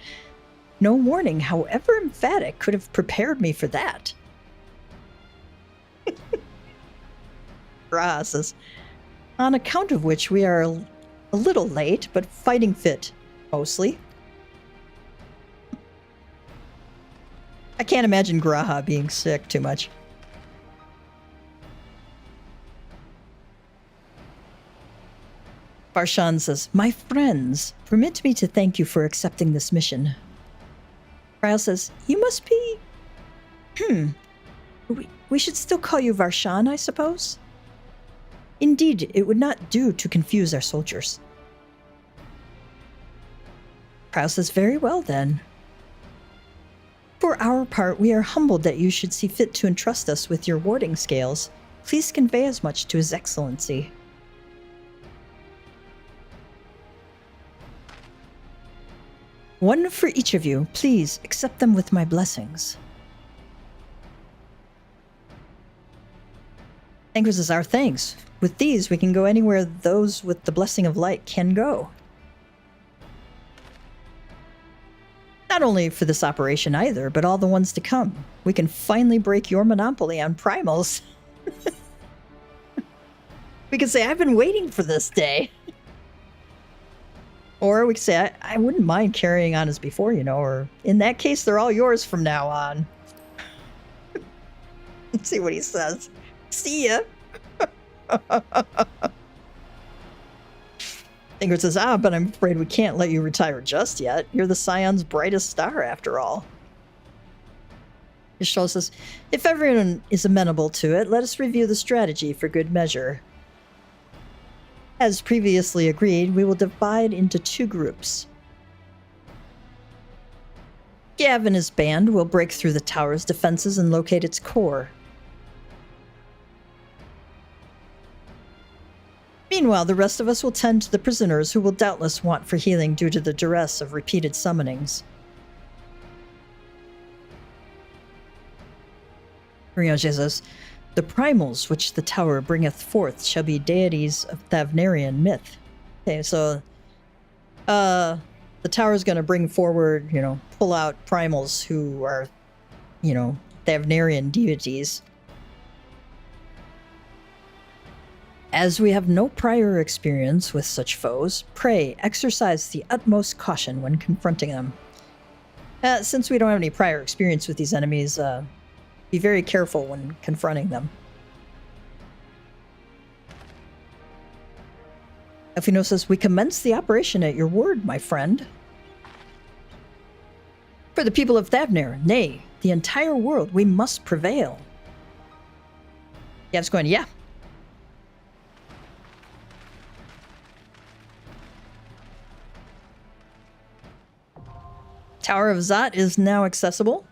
No warning, however emphatic, could have prepared me for that." Ra says, "On account of which we are a little late, but fighting fit, mostly." I can't imagine Graha being sick too much. Barshan says, "My friends, permit me to thank you for accepting this mission." Ryle says, "You must be... We should still call you Varshan, I suppose?" "Indeed, it would not do to confuse our soldiers." Ryle says, "Very well, then. For our part, we are humbled that you should see fit to entrust us with your warding scales. Please convey as much to His Excellency." "One for each of you. Please accept them with my blessings." Anchor says, "Our thanks. With these, we can go anywhere those with the blessing of light can go." "Not only for this operation either, but all the ones to come. We can finally break your monopoly on primals." We can say, "I've been waiting for this day." Or we could say, I wouldn't mind carrying on as before, you know, or in that case, they're all yours from now on. Let's see what he says. "See ya." Ingrid says, "But I'm afraid we can't let you retire just yet. You're the Scion's brightest star, after all." Yashol says, "If everyone is amenable to it, let us review the strategy for good measure. As previously agreed, we will divide into 2 groups. Gav and his band will break through the tower's defenses and locate its core. Meanwhile, the rest of us will tend to the prisoners who will doubtless want for healing due to the duress of repeated summonings." Rioje says, "The primals which the tower bringeth forth shall be deities of Thavnarian myth." Okay, so the tower is going to bring forward, pull out primals who are, Thavnarian deities. "As we have no prior experience with such foes, pray exercise the utmost caution when confronting them." Since we don't have any prior experience with these enemies, be very careful when confronting them. Elfino says, "We commence the operation at your word, my friend." "For the people of Thavnar, nay, the entire world, we must prevail." Yav's going, "Yeah." Tower of Zot is now accessible.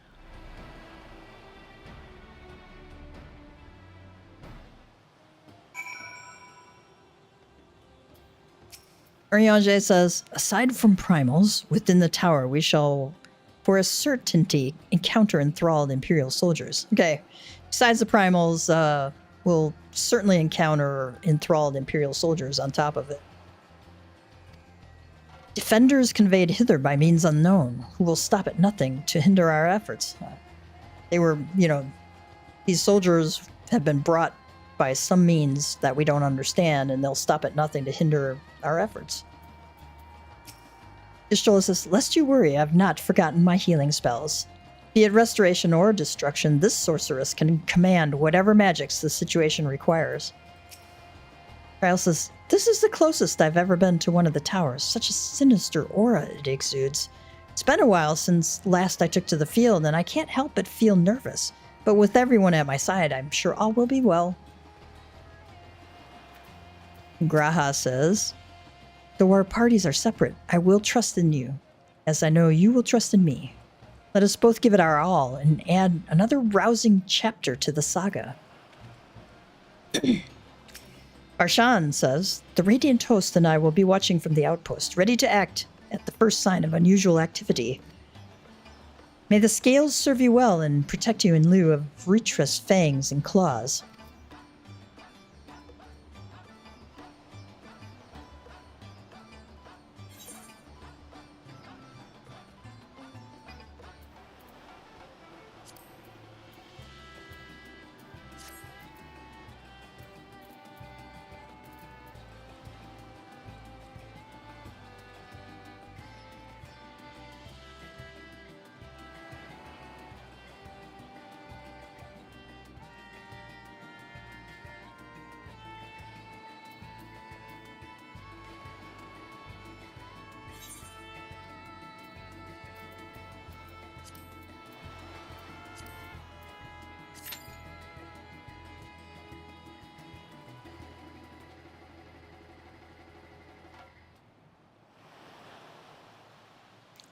Uriange says, "Aside from primals, within the tower we shall for a certainty encounter enthralled Imperial soldiers. Okay, besides the primals, we'll certainly encounter enthralled Imperial soldiers on top of it. Defenders conveyed hither by means unknown, who will stop at nothing to hinder our efforts. They were, you know, these soldiers have been brought by some means that we don't understand, and they'll stop at nothing to hinder our efforts. Ishtola says, lest you worry, I've not forgotten my healing spells. Be it restoration or destruction, this sorceress can command whatever magics the situation requires. Kyle says, this is the closest I've ever been to one of the towers. Such a sinister aura it exudes. It's been a while since last I took to the field, and I can't help but feel nervous. But with everyone at my side, I'm sure all will be well. Graha says, though our parties are separate, I will trust in you, as I know you will trust in me. Let us both give it our all and add another rousing chapter to the saga. Arshan says, the Radiant Host and I will be watching from the outpost, ready to act at the first sign of unusual activity. May the scales serve you well and protect you in lieu of Ritra's fangs and claws.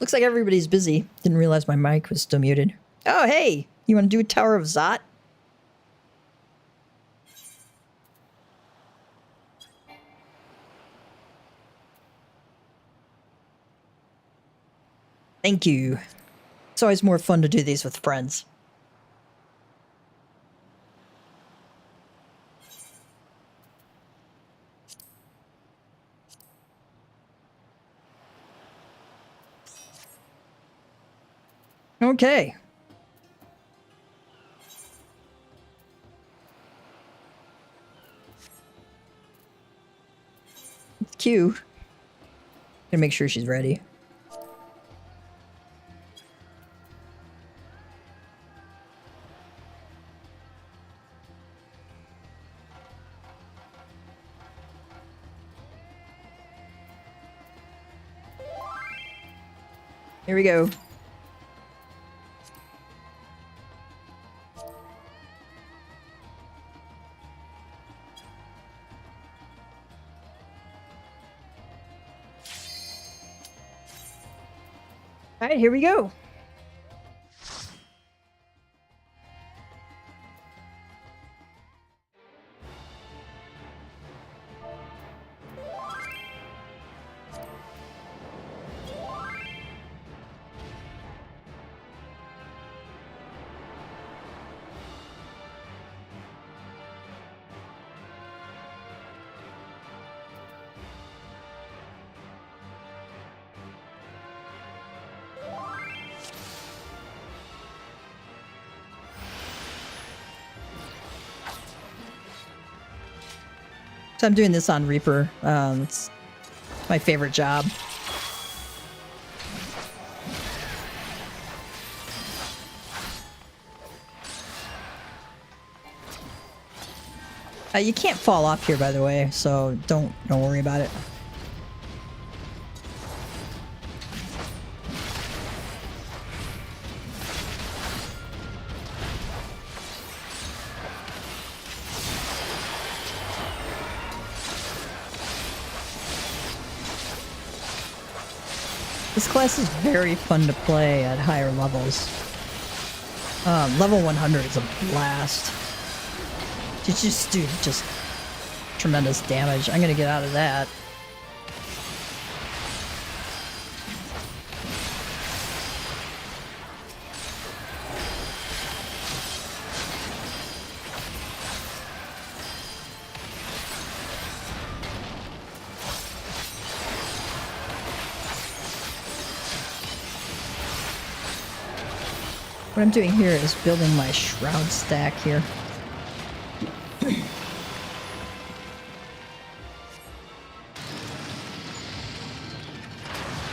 Looks like everybody's busy. Didn't realize my mic was still muted. Oh, hey! You want to do Tower of Zot? Thank you. It's always more fun to do these with friends. Okay. It's Q. Gonna make sure she's ready. Here we go. All right, here we go. So I'm doing this on Reaper. It's my favorite job. You can't fall off here, by the way, so don't worry about it. This class is very fun to play at higher levels. Level 100 is a blast. You just do just tremendous damage. I'm gonna get out of that. What I'm doing here is building my shroud stack here.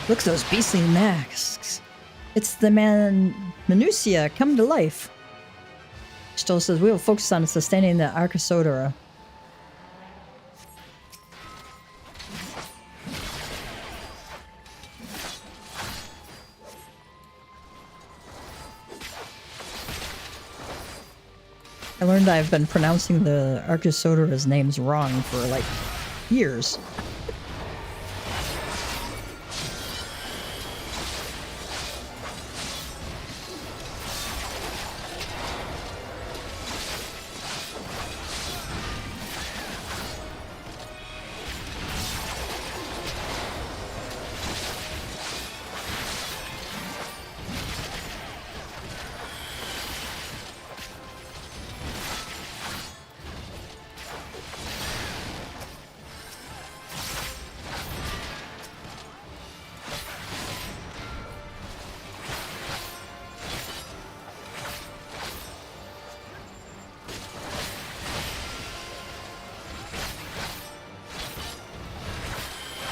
Look at those beastly masks. It's the man Minutia come to life. Stoll says we will focus on sustaining the Arcosodora. I learned I've been pronouncing the Arcosodora's names wrong for like years.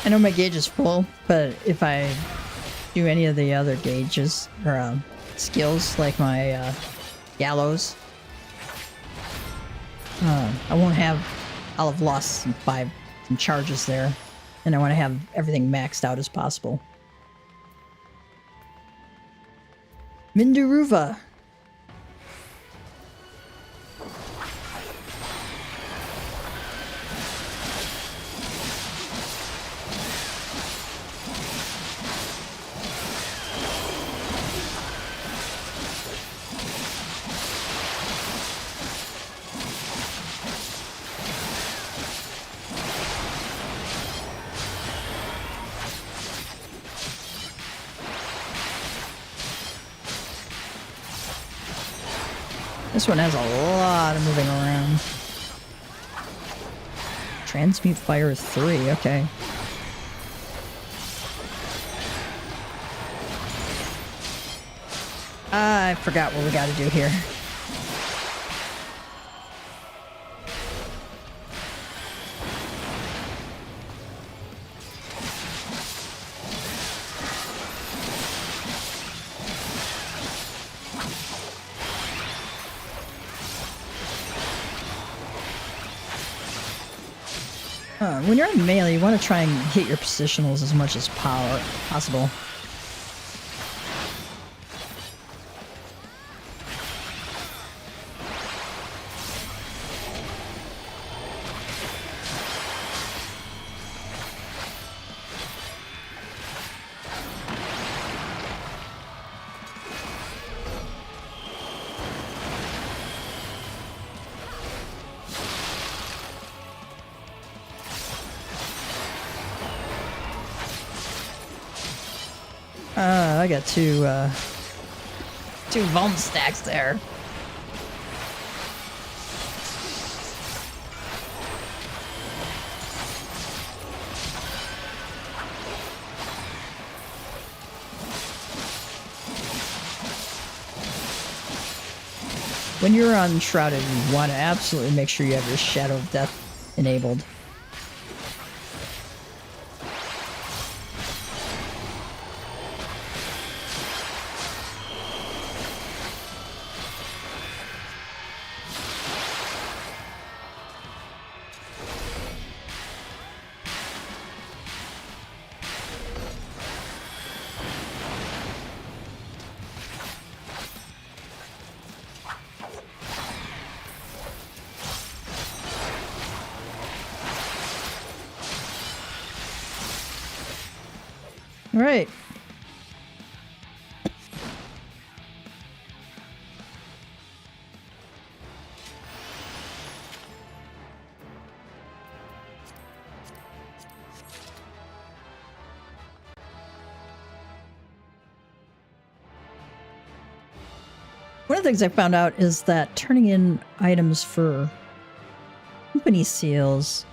I know my gauge is full, but if I do any of the other gauges or skills like my gallows, I won't have. I'll have lost some charges there, and I want to have everything maxed out as possible. Minduruva. This one has a lot of moving around. Transmute Fire 3, okay. I forgot what we gotta do here. When you're in melee, you want to try and hit your positionals as much as possible. I got two Vuln stacks there. When you're unshrouded, you want to absolutely make sure you have your Shadow of Death enabled. Right. One of the things I found out is that turning in items for company seals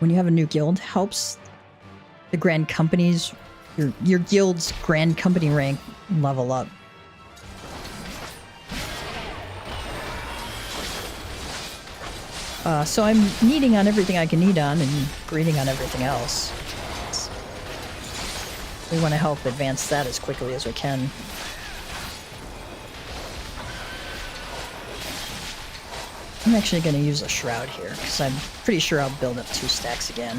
when you have a new guild helps the grand companies, your guild's grand company rank level up. So I'm kneading on everything I can knead on and breeding on everything else. We want to help advance that as quickly as we can. I'm actually going to use a shroud here, because I'm pretty sure I'll build up 2 stacks again.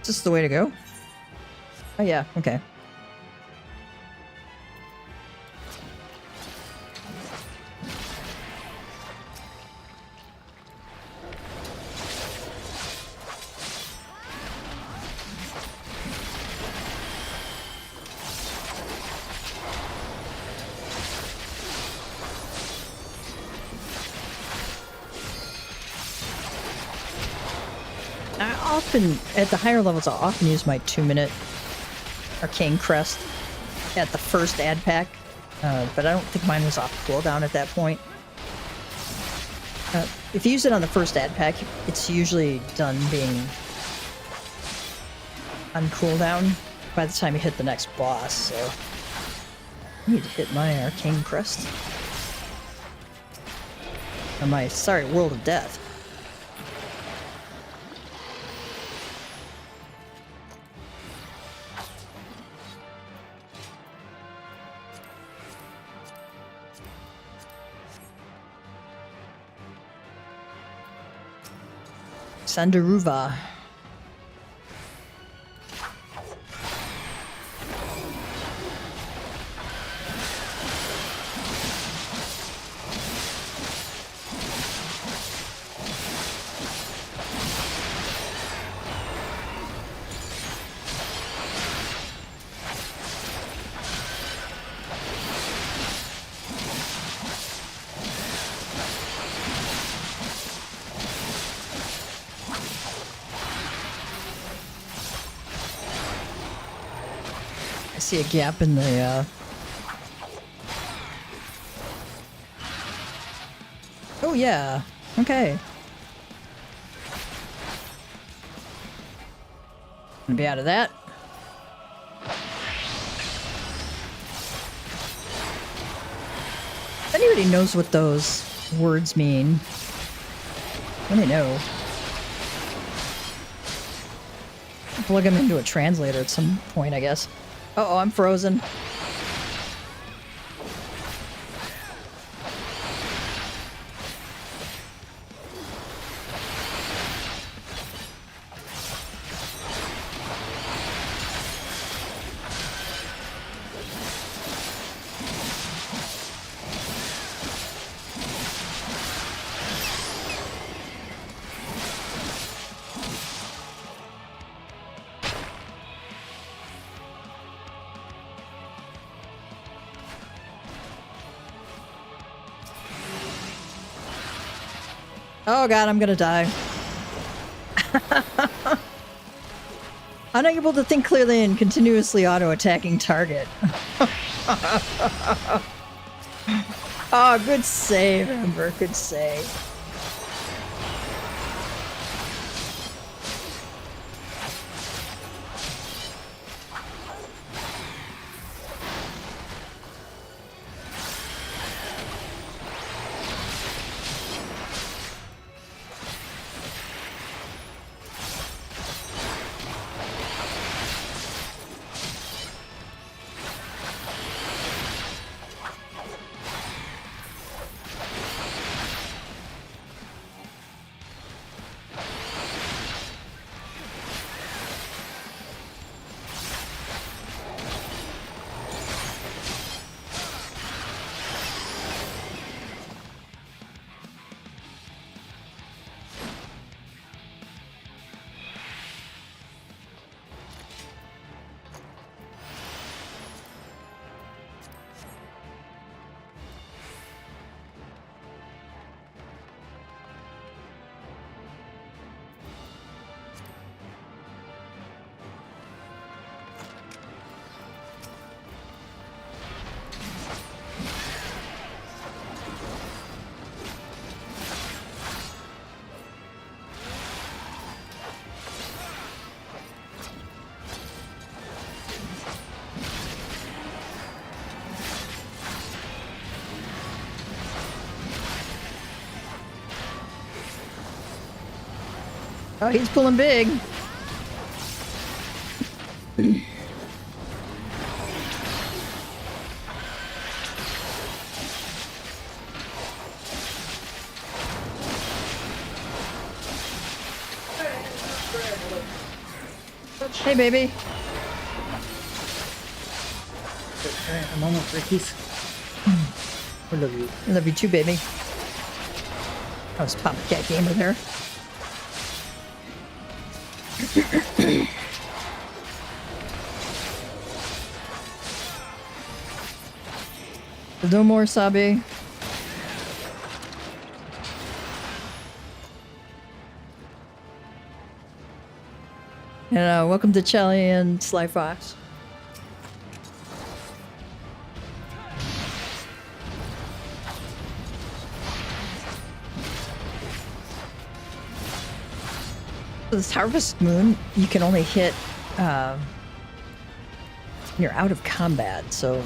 Is this the way to go? Oh yeah, okay. At the higher levels, I'll often use my 2-minute arcane crest at the first ad pack, but I don't think mine was off cooldown at that point. If you use it on the first ad pack, it's usually done being on cooldown by the time you hit the next boss, so I need to hit my arcane crest. Or my, sorry, World of Death. Sandaruva. See a gap in the oh yeah, okay. Gonna be out of that. If anybody knows what those words mean, let me know. Plug them into a translator at some point, I guess. Uh-oh, I'm frozen. Oh god, I'm gonna die. Unable to think clearly and continuously auto-attacking target. Oh, good save, Amber. Good save. Oh, he's pulling big. Hey, baby. I'm almost Ricky's. I love you. I love you too, baby. I was Pop Cat Gamer there. No more, Sabi. And welcome to Chelly and Sly Fox. This Harvest Moon, you can only hit when you're out of combat, so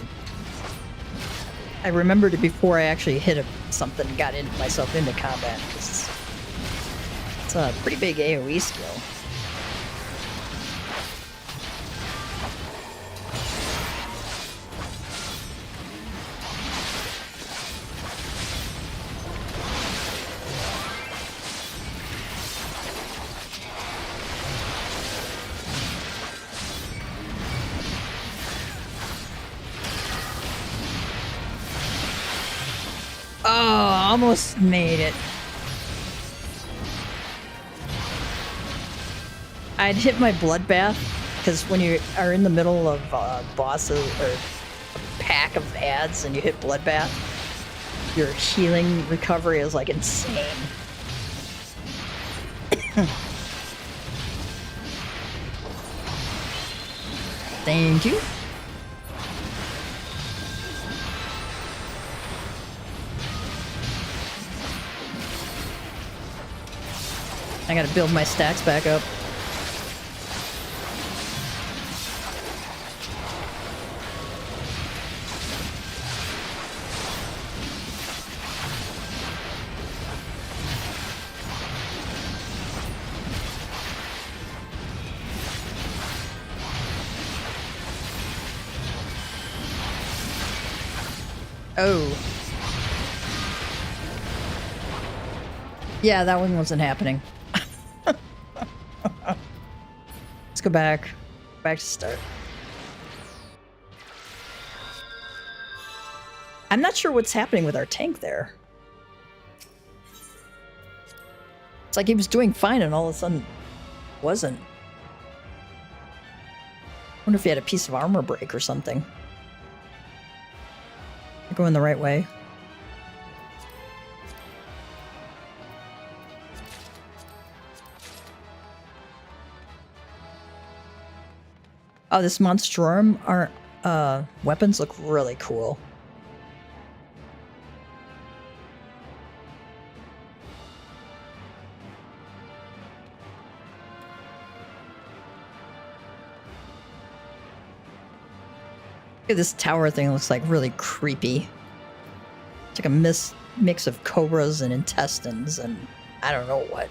I remembered it before I actually hit something and got myself into combat, because it's a pretty big AoE skill. Almost made it. I'd hit my bloodbath because when you are in the middle of bosses or a pack of ads and you hit bloodbath, your healing recovery is like insane. Thank you. I gotta build my stats back up. Oh. Yeah, that one wasn't happening. Let's go back. Back to start. I'm not sure what's happening with our tank there. It's like he was doing fine and all of a sudden wasn't. Wonder if he had a piece of armor break or something. We're going the right way. Oh, this Monstrum, our weapons look really cool. This tower thing looks like really creepy. It's like a mix of cobras and intestines and I don't know what.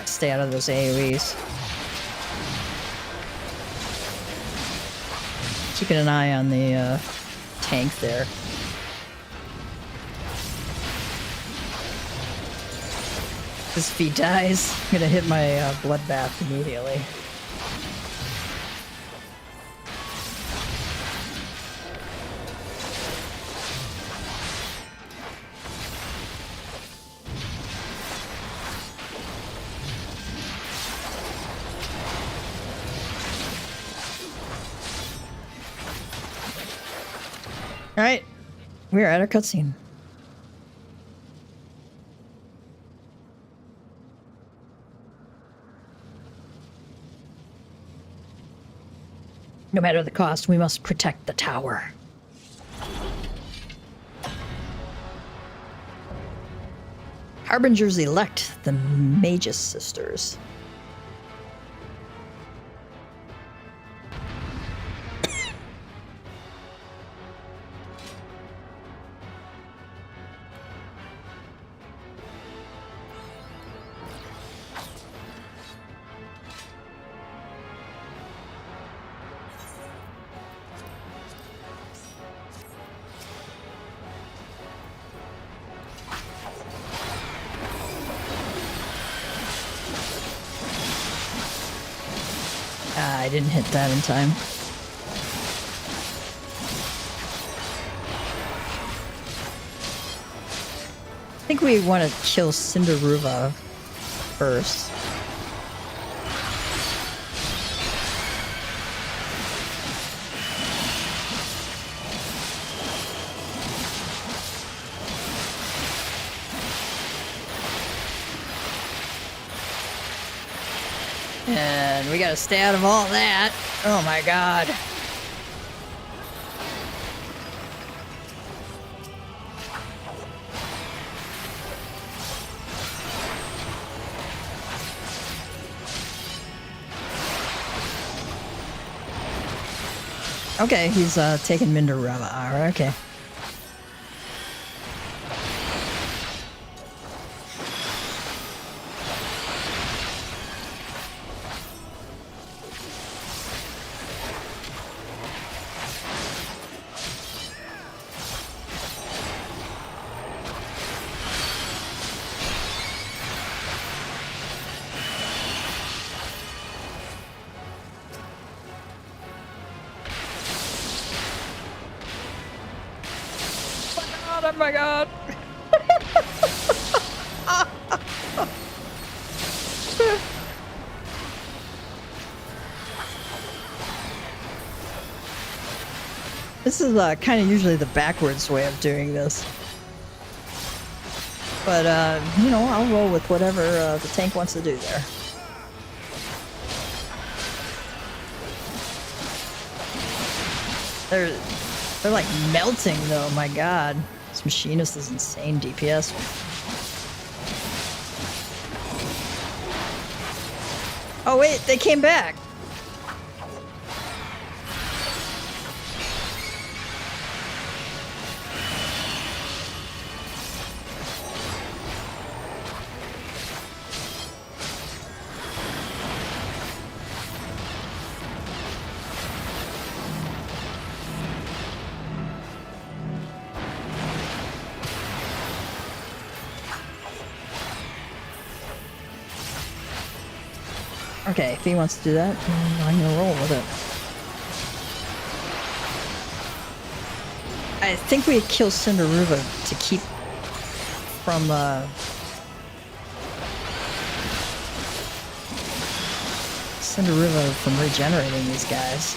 Stay out of those AoEs. Keeping an eye on the tank there. This if he dies, I'm gonna hit my bloodbath immediately. All right, we're at our cutscene. No matter the cost, we must protect the tower. Harbingers elect the Magus Sisters. I didn't hit that in time. I think we want to kill Cinderuva first. And we gotta stay out of all that. Oh my god. Okay, he's taking Mindarava. Alright, okay. Oh my god. This is kind of usually the backwards way of doing this. But, you know, I'll roll with whatever the tank wants to do there. They're like melting though, my god. This machinist is insane DPS. Oh wait, they came back. Okay, if he wants to do that, I'm gonna roll with it. I think we kill Cinderuva to keep from Cinderuva from regenerating these guys.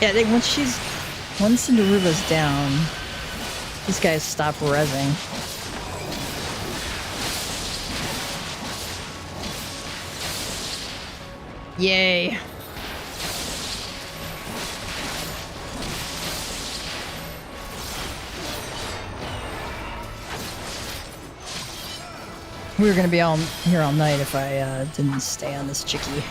Yeah, I think once Cinderuba's down, these guys stop rezzing. Yay. We were gonna be here all night if I didn't stay on this chickie.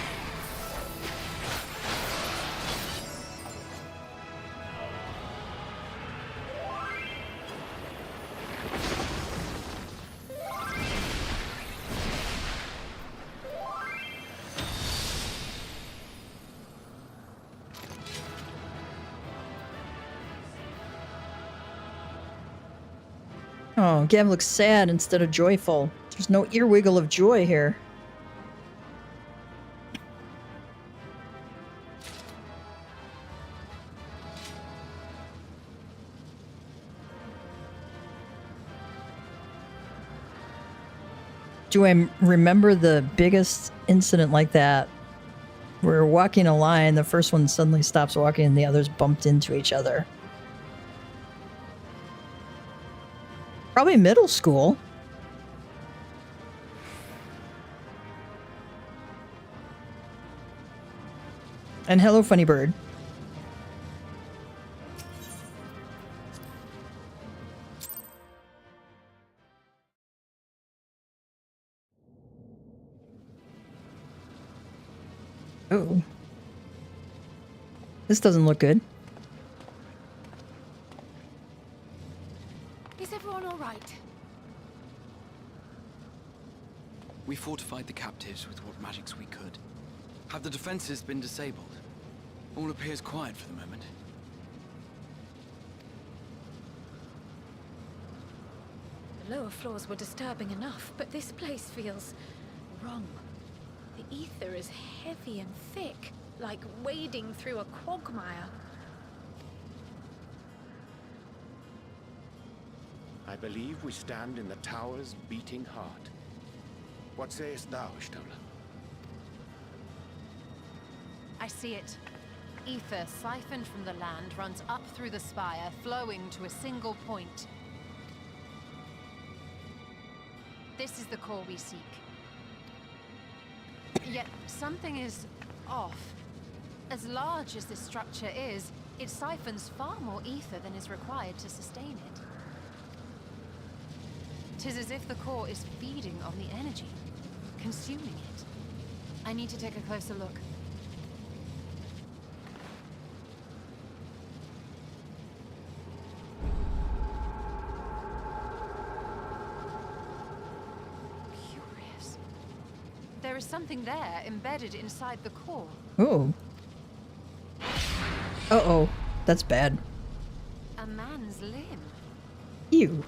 Oh, Gav looks sad instead of joyful. There's no earwiggle of joy here. Do I remember the biggest incident like that? We're walking a line, the first one suddenly stops walking and the others bumped into each other. Probably middle school. And hello, funny bird. Oh. This doesn't look good. Is everyone all right? We fortified the captives with what magics we could. Have the defenses been disabled? All appears quiet for the moment. The lower floors were disturbing enough, but this place feels wrong. The ether is heavy and thick, like wading through a quagmire. I believe we stand in the tower's beating heart. What sayest thou, Stola? I see it. Ether siphoned from the land runs up through the spire, flowing to a single point. This is the core we seek. Yet something is off. As large as this structure is, it siphons far more ether than is required to sustain it. 'Tis as if the core is feeding on the energy, consuming it. I need to take a closer look. Curious. There is something there embedded inside the core. Oh. Uh-oh. That's bad. A man's limb. Ew.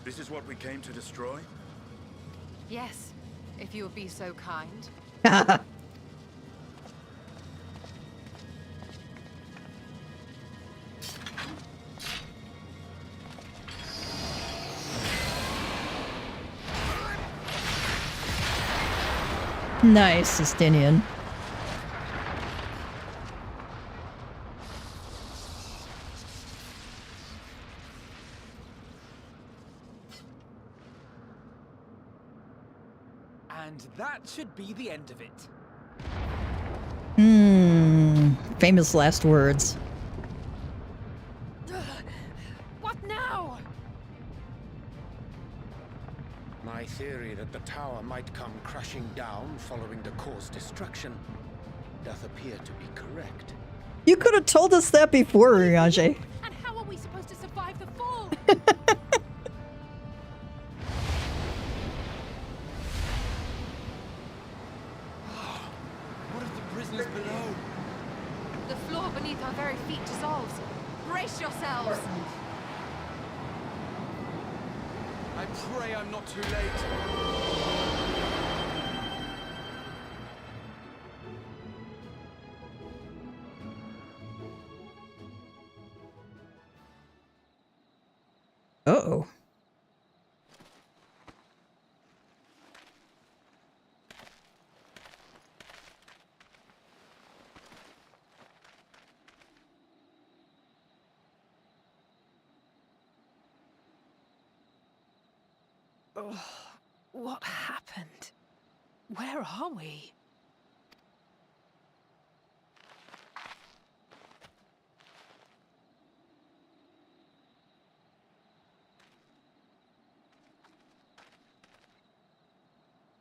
This is what we came to destroy? Yes, if you would be so kind. Nice, Justinian. And that should be the end of it. Famous last words. What now? My theory that the tower might come crashing down following the core's destruction doth appear to be correct. You could have told us that before, Riange. And how are we supposed to survive the fall? What of the prisoners below? The floor beneath our very feet dissolves. Brace yourselves! I pray I'm not too late. Uh-oh. What happened? Where are we?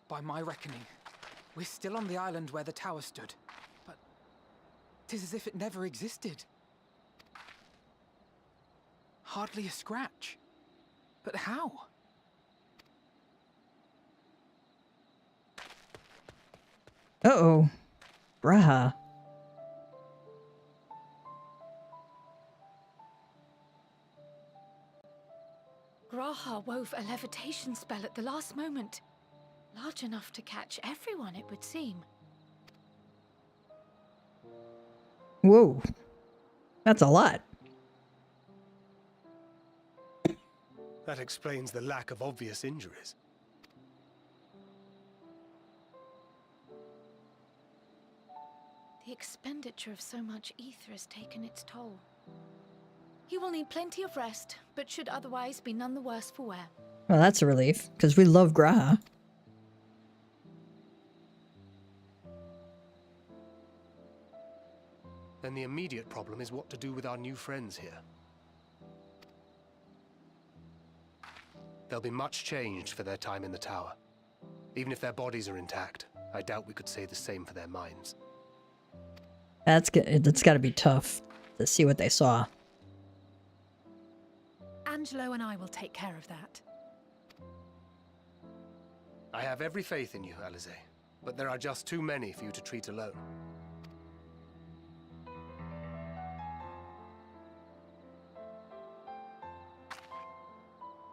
By my reckoning, we're still on the island where the tower stood. But 'tis as if it never existed. Hardly a scratch. But how? Uh-oh. Braha. Graha wove a levitation spell at the last moment. Large enough to catch everyone, it would seem. Whoa. That's a lot. That explains the lack of obvious injuries. The expenditure of so much ether has taken its toll. He will need plenty of rest, but should otherwise be none the worse for wear. Well, that's a relief, because we love Graha. Then the immediate problem is what to do with our new friends here. They'll be much changed for their time in the tower. Even if their bodies are intact, I doubt we could say the same for their minds. That's got to be tough to see what they saw. Angelo and I will take care of that. I have every faith in you, Alize, but there are just too many for you to treat alone.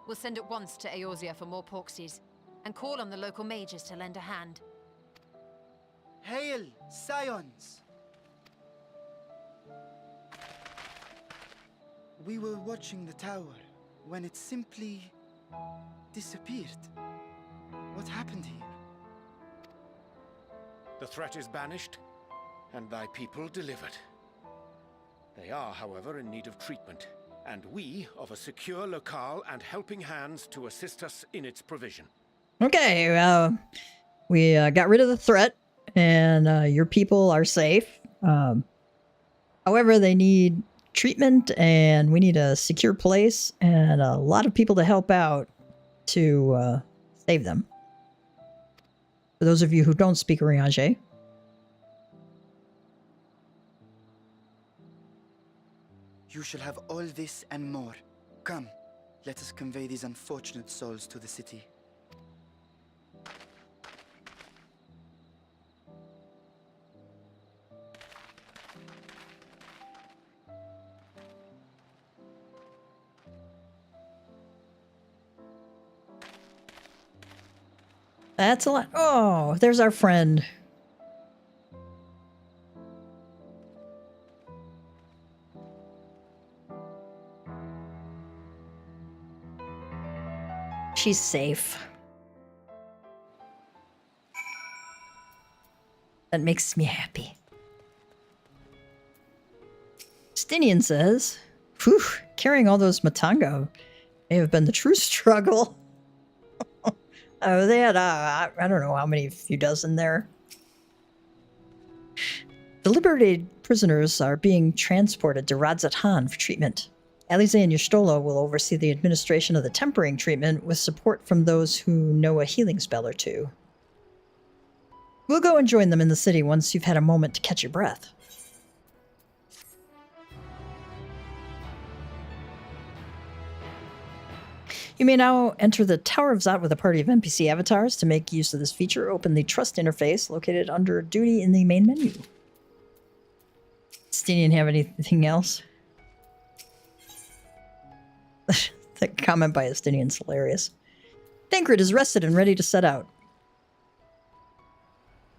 We'll send at once to Eorzea for more Porksies, and call on the local mages to lend a hand. Hail, Scions! We were watching the tower when it simply disappeared. What happened here? The threat is banished, and thy people delivered. They are, however, in need of treatment, and we of a secure locale and helping hands to assist us in its provision. Okay, we got rid of the threat, and your people are safe. However, they need treatment, and we need a secure place, and a lot of people to help out to save them. For those of you who don't speak Oriange. You shall have all this and more. Come, let us convey these unfortunate souls to the city. That's a lot. Oh, there's our friend. She's safe. That makes me happy. Stinian says, "Whew, carrying all those Matanga may have been the true struggle." Oh, they had, I don't know how many, few dozen there. The liberated prisoners are being transported to Radzat Han for treatment. Alize and Y'shtola will oversee the administration of the tempering treatment with support from those who know a healing spell or two. We'll go and join them in the city once you've had a moment to catch your breath. You may now enter the Tower of Zot with a party of NPC avatars. To make use of this feature, open the Trust interface located under Duty in the main menu. Stinian have anything else? That comment by Estinian's hilarious. Thancred is rested and ready to set out.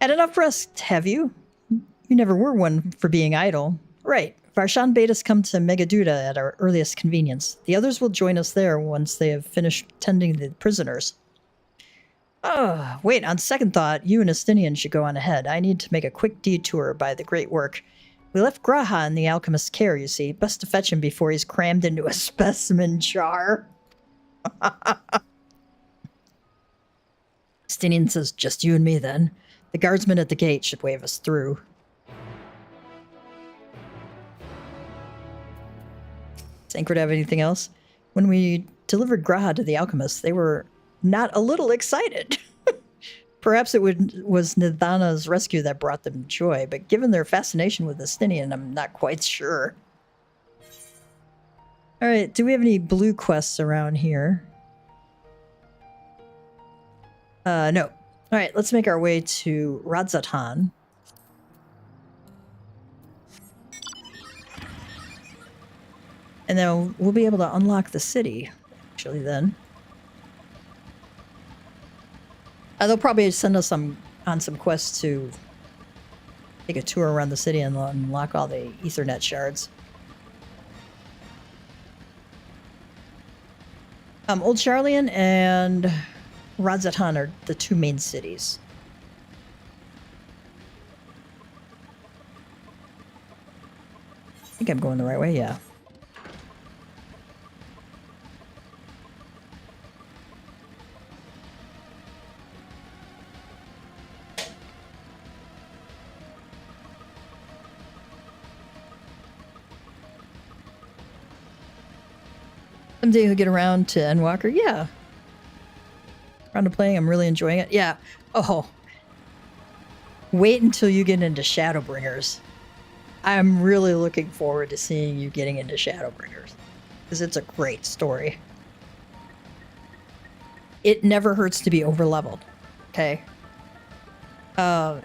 Had enough rest, have you? You never were one for being idle. Right. Varshan bade us come to Megaduda at our earliest convenience. The others will join us there once they have finished tending the prisoners. Oh, wait, on second thought, you and Estinian should go on ahead. I need to make a quick detour by the great work. We left Graha in the alchemist's care, you see. Best to fetch him before he's crammed into a specimen jar. Stinian says, just you and me then. The guardsman at the gate should wave us through. Sancred have anything else? When we delivered Graha to the alchemists, they were not a little excited. Perhaps it was Nidhana's rescue that brought them joy, but given their fascination with the Stinian, I'm not quite sure. Alright, do we have any blue quests around here? No. Alright, let's make our way to Radzatan. And then we'll be able to unlock the city, actually, then. They'll probably send us on some quests to take a tour around the city and unlock all the Ethernet shards. Old Charlian and Radzatan are the two main cities. I think I'm going the right way, yeah. Someday you'll get around to Endwalker. Yeah. Around to playing, I'm really enjoying it. Yeah. Oh. Wait until you get into Shadowbringers. I'm really looking forward to seeing you getting into Shadowbringers. Because it's a great story. It never hurts to be overleveled. Okay?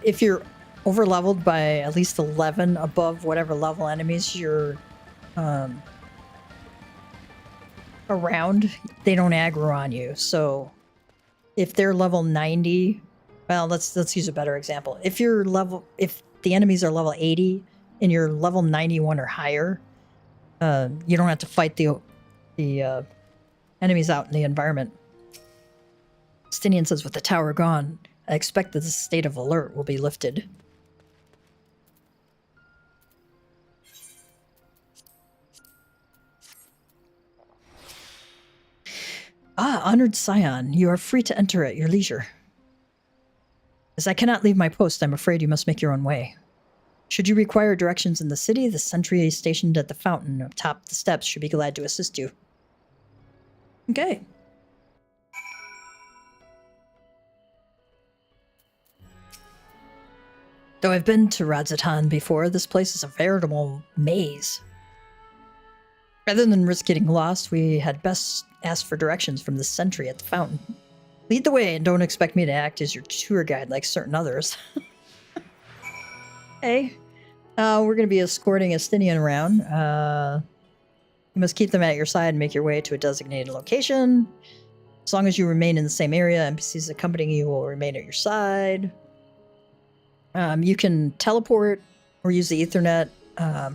If you're overleveled by at least 11 above whatever level enemies you're around, they don't aggro on you. So if they're level 90, well, let's use a better example. If the enemies are level 80 and you're level 91 or higher, you don't have to fight the enemies out in the environment. Stinian says, with the tower gone, I expect that the state of alert will be lifted. Ah, honored scion, you are free to enter at your leisure. As I cannot leave my post, I'm afraid you must make your own way. Should you require directions in the city, the sentry stationed at the fountain atop the steps should be glad to assist you. Okay. Though I've been to Radzatan before, this place is a veritable maze. Rather than risk getting lost, we had best ask for directions from the sentry at the fountain. Lead the way and don't expect me to act as your tour guide like certain others. Hey, we're going to be escorting a Stinian around. You must keep them at your side and make your way to a designated location. As long as you remain in the same area, NPCs accompanying you will remain at your side. You can teleport or use the Ethernet,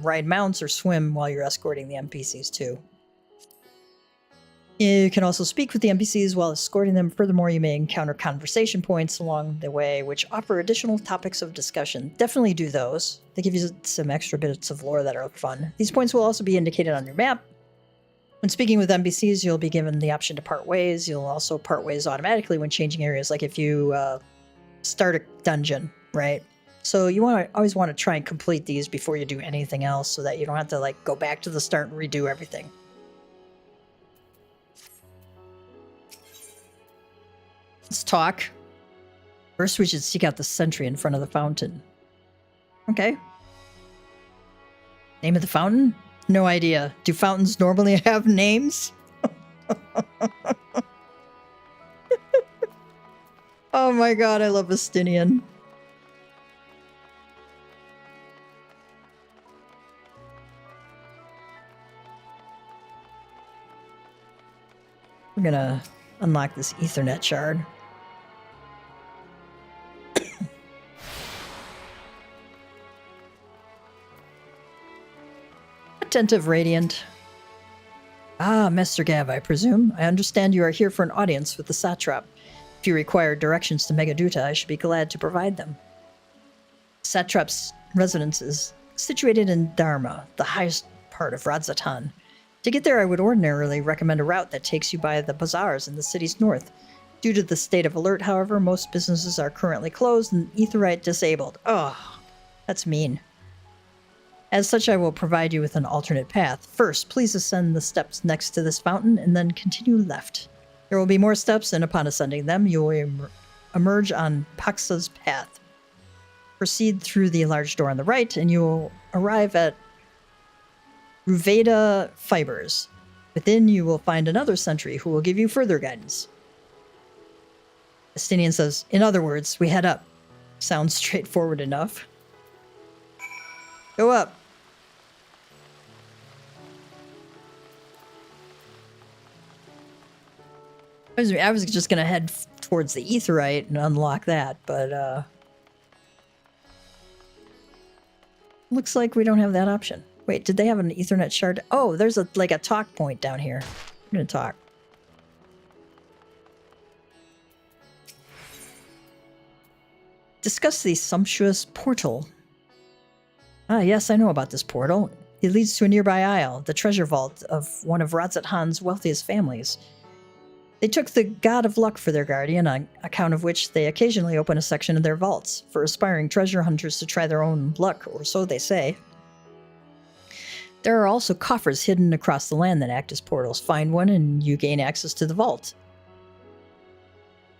ride mounts, or swim while you're escorting the NPCs too. You can also speak with the NPCs while escorting them. Furthermore, you may encounter conversation points along the way, which offer additional topics of discussion. Definitely do those. They give you some extra bits of lore that are fun. These points will also be indicated on your map. When speaking with NPCs, you'll be given the option to part ways. You'll also part ways automatically when changing areas, like if you start a dungeon, right? So you always want to try and complete these before you do anything else so that you don't have to like go back to the start and redo everything. Let's talk. First, we should seek out the sentry in front of the fountain. Okay. Name of the fountain? No idea. Do fountains normally have names? Oh my god, I love Estinian. We're gonna unlock this Ethernet shard. Attentive Radiant. Ah, Master Gav, I presume. I understand you are here for an audience with the Satrap. If you require directions to Megaduta, I should be glad to provide them. Satrap's residence is situated in Dharma, the highest part of Radzatan. To get there, I would ordinarily recommend a route that takes you by the bazaars in the city's north. Due to the state of alert, however, most businesses are currently closed and Aetheryte disabled. Oh, that's mean. As such, I will provide you with an alternate path. First, please ascend the steps next to this fountain and then continue left. There will be more steps, and upon ascending them, you will emerge on Paxa's path. Proceed through the large door on the right, and you will arrive at Ruveda Fibers. Within, you will find another sentry who will give you further guidance. Estinian says, in other words, we head up. Sounds straightforward enough. Go up. I was just going to head towards the Aetheryte and unlock that, but looks like we don't have that option. Wait, did they have an Ethernet shard? Oh, there's like a talk point down here. I'm going to talk. Discuss the sumptuous portal. Ah, yes, I know about this portal. It leads to a nearby isle, the treasure vault of one of Radzat Han's wealthiest families. They took the god of luck for their guardian, on account of which they occasionally open a section of their vaults for aspiring treasure hunters to try their own luck, or so they say. There are also coffers hidden across the land that act as portals. Find one and you gain access to the vault.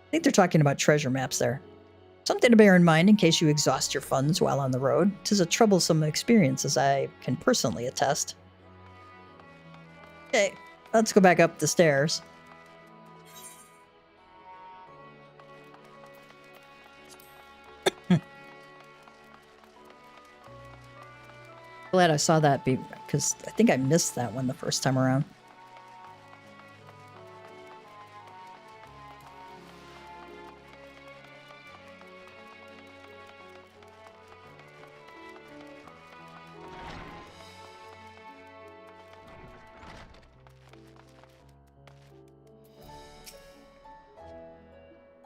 I think they're talking about treasure maps there. Something to bear in mind in case you exhaust your funds while on the road. 'Tis a troublesome experience, as I can personally attest. Okay, let's go back up the stairs. Glad I saw that because I think I missed that one the first time around.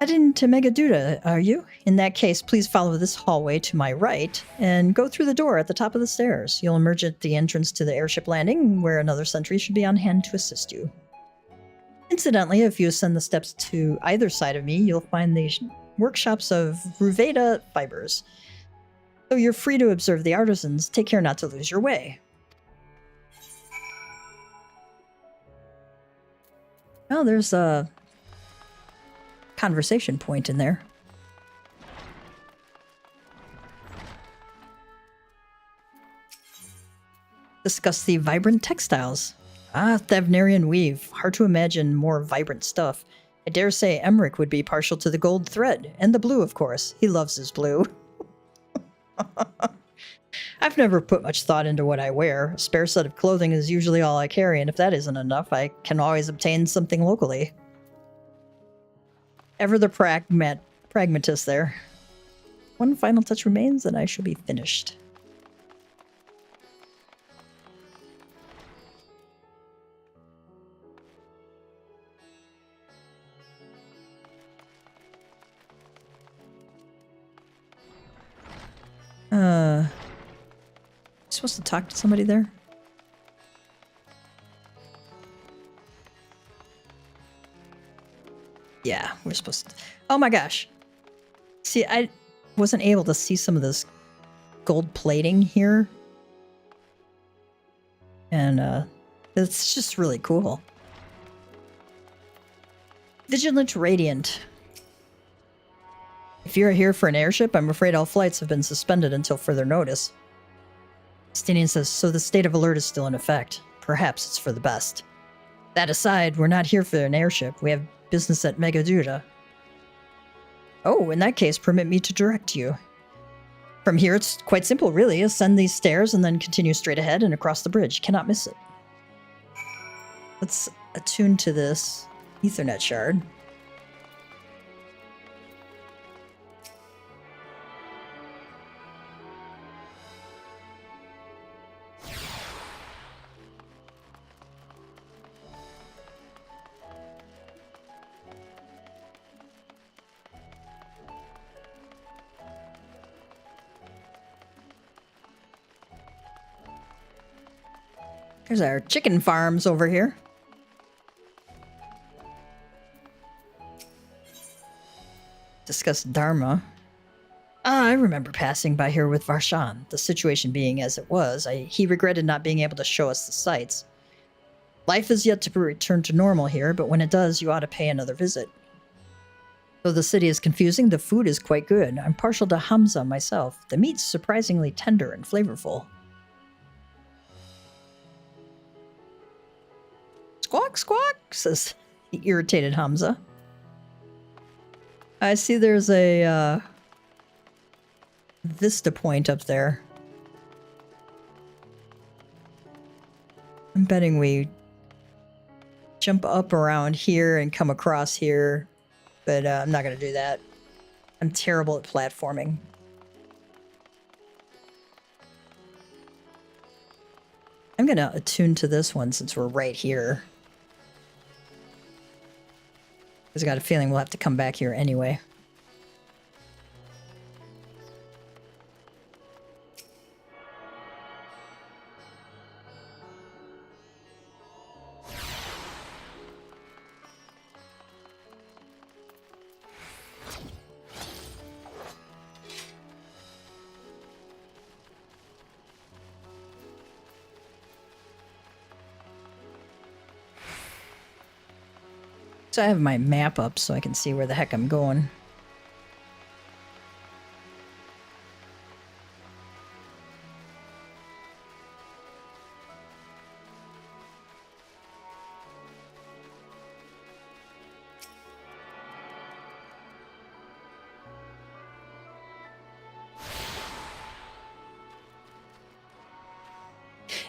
Heading to Megaduda, are you? In that case, please follow this hallway to my right and go through the door at the top of the stairs. You'll emerge at the entrance to the airship landing, where another sentry should be on hand to assist you. Incidentally, if you ascend the steps to either side of me, you'll find the workshops of Ruveda Fibers. Though you're free to observe the artisans, take care not to lose your way. Oh, there's a conversation point in there. Discuss the vibrant textiles. Ah, Thavnarian weave. Hard to imagine more vibrant stuff. I dare say Emmerich would be partial to the gold thread. And the blue, of course. He loves his blue. I've never put much thought into what I wear. A spare set of clothing is usually all I carry, and if that isn't enough, I can always obtain something locally. Ever the pragmatist there. One final touch remains, and I shall be finished. Supposed to talk to somebody there? Yeah, we're supposed to. Oh my gosh. See, I wasn't able to see some of this gold plating here. And it's just really cool. Vigilant Radiant. If you're here for an airship, I'm afraid all flights have been suspended until further notice. Stinian says, so the state of alert is still in effect. Perhaps it's for the best. That aside, we're not here for an airship. We have business at Megaduda. Oh, in that case, permit me to direct you. From here, it's quite simple, really. Ascend these stairs and then continue straight ahead and across the bridge. Cannot miss it. Let's attune to this Ethernet shard. There's our chicken farms over here. discuss Dharma. I remember passing by here with Varshan, the situation being as it was. He regretted not being able to show us the sights. Life is yet to return to normal here, but when it does, you ought to pay another visit. Though the city is confusing, the food is quite good. I'm partial to Hamza myself. The meat's surprisingly tender and flavorful. Squawk, squawk, says the irritated Hamza. I see there's a vista point up there. I'm betting we jump up around here and come across here, but I'm not going to do that. I'm terrible at platforming. I'm going to attune to this one since we're right here. Because I got a feeling we'll have to come back here anyway. So I have my map up so I can see where the heck I'm going.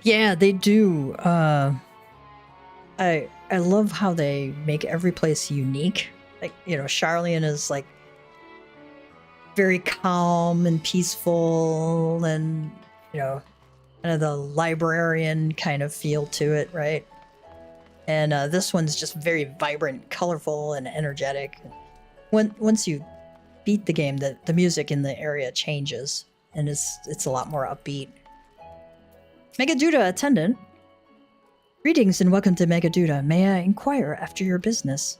Yeah, they do. I love how they make every place unique. Like, you know, Charlian is like very calm and peaceful and, you know, kind of the librarian kind of feel to it, right? And this one's just very vibrant, colorful, and energetic. Once you beat the game, the music in the area changes, and it's a lot more upbeat. Megaduda attendant. Greetings and welcome to Megaduda. May I inquire after your business?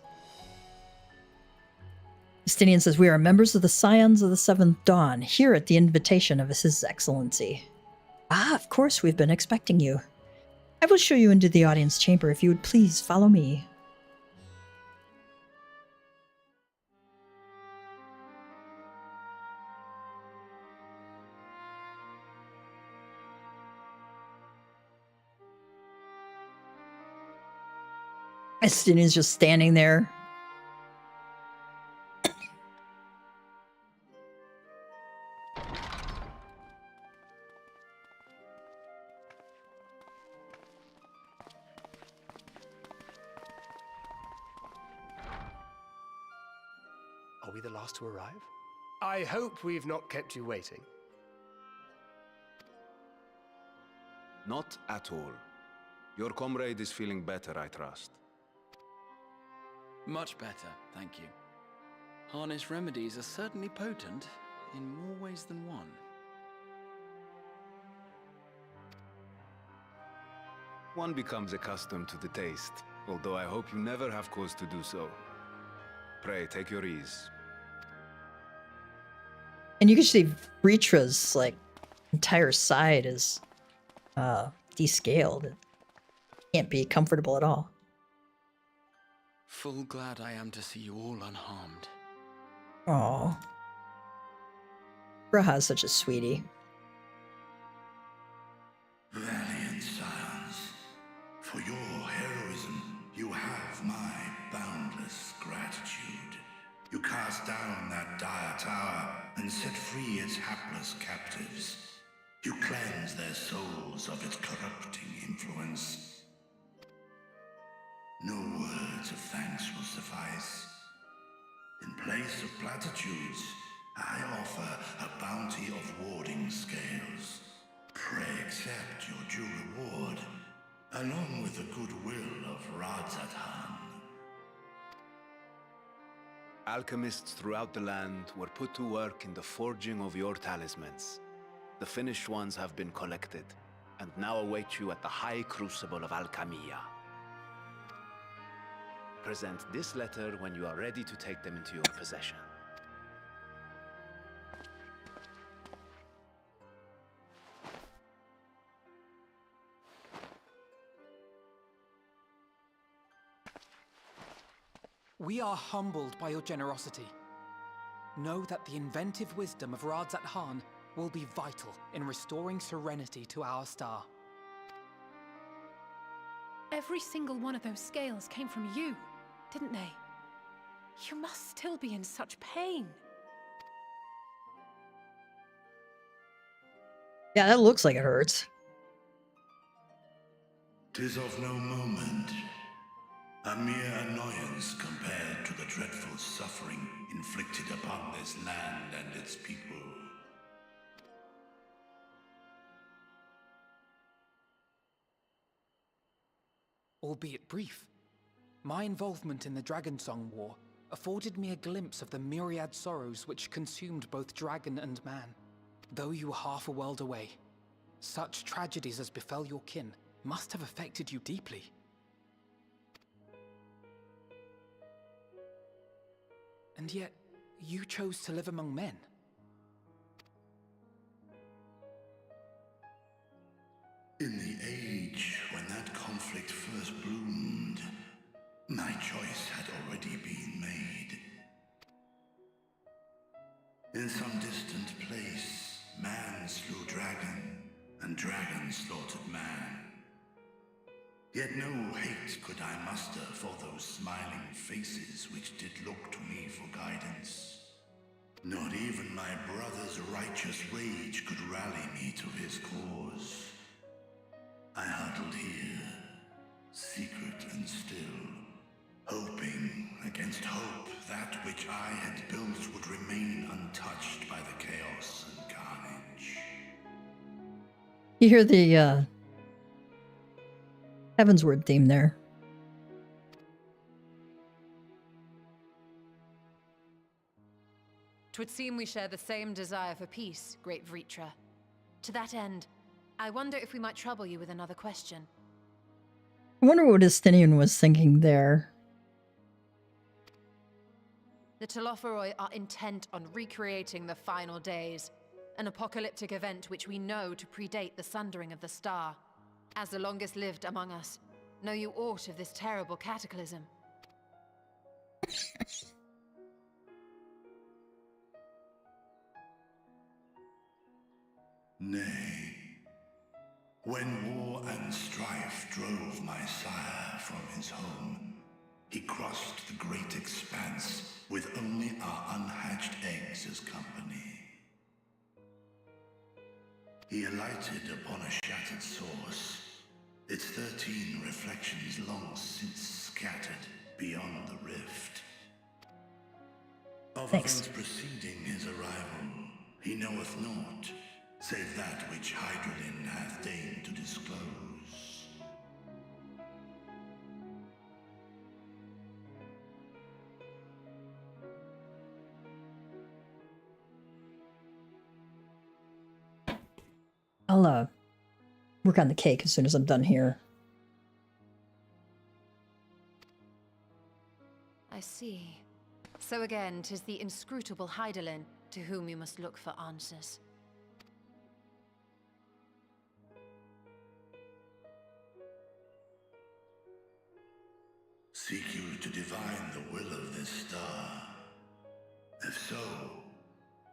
Justinian says, we are members of the Scions of the Seventh Dawn, here at the invitation of His Excellency. Ah, of course, we've been expecting you. I will show you into the audience chamber if you would please follow me. Justinian's just standing there. Are we the last to arrive? I hope we've not kept you waiting. Not at all. Your comrade is feeling better, I trust. Much better, thank you. Harness remedies are certainly potent, in more ways than one. One becomes accustomed to the taste, although I hope you never have cause to do so. Pray, take your ease. And you can see Ritra's, like, entire side is descaled. It can't be comfortable at all. Full glad I am to see you all unharmed. Aww. Raha's such a sweetie. Valiant scions, for your heroism, you have my boundless gratitude. You cast down that dire tower and set free its hapless captives. You cleanse their souls of its corrupting influence. No words of thanks will suffice. In place of platitudes, I offer a bounty of warding scales. Pray accept your due reward, along with the goodwill of Radzatan. Alchemists throughout the land were put to work in the forging of your talismans. The finished ones have been collected, and now await you at the High Crucible of Alchemia. Present this letter when you are ready to take them into your possession. We are humbled by your generosity. Know that the inventive wisdom of Radzat Han will be vital in restoring serenity to our star. Every single one of those scales came from you, didn't they? You must still be in such pain. Yeah, that looks like it hurts. 'Tis of no moment. A mere annoyance compared to the dreadful suffering inflicted upon this land and its people. Albeit brief, my involvement in the Dragonsong War afforded me a glimpse of the myriad sorrows which consumed both dragon and man. Though you were half a world away, such tragedies as befell your kin must have affected you deeply. And yet, you chose to live among men. In the age when that conflict first bloomed, my choice had already been made. In some distant place, man slew dragon, and dragon slaughtered man. Yet no hate could I muster for those smiling faces which did look to me for guidance. Not even my brother's righteous rage could rally me to his cause. I huddled here, secret and still, hoping against hope that which I had built would remain untouched by the chaos and carnage. You hear the Heavensward theme there. Twould seem we share the same desire for peace, great Vritra. To that end, I wonder if we might trouble you with another question. I wonder what Estinian was thinking there. The Telophoroi are intent on recreating the final days, an apocalyptic event which we know to predate the sundering of the star. As the longest lived among us, know you aught of this terrible cataclysm? Nay. When war and strife drove my sire from his home, he crossed the great expanse with only our unhatched eggs as company. He alighted upon a shattered source, its 13 reflections long since scattered beyond the rift. Of events preceding his arrival, he knoweth naught, save that which Hydralin hath deigned to disclose. I'll work on the cake as soon as I'm done here. I see. So again, 'tis the inscrutable Hydaelyn to whom you must look for answers. Seek you to divine the will of this star? If so,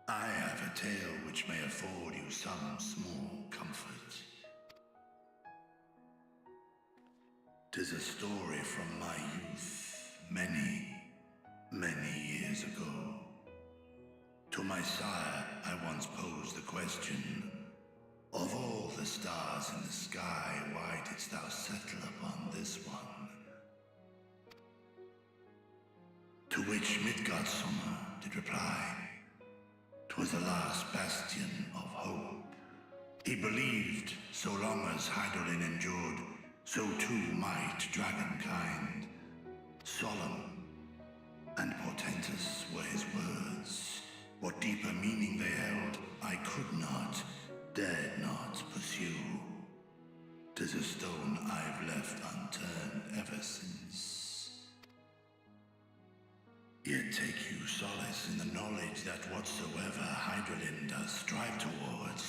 I have a tale which may afford you some small comfort. 'Tis a story from my youth, many, many years ago. To my sire, I once posed the question, of all the stars in the sky, why didst thou settle upon this one? To which Midgardsummer did reply, 'twas the last bastion of hope. He believed so long as Hydaelyn endured, so too might dragonkind. Solemn and portentous were his words. What deeper meaning they held, I could not, dared not pursue. 'Tis a stone I've left unturned ever since. Yet take you solace in the knowledge that whatsoever Hydaelyn does strive towards,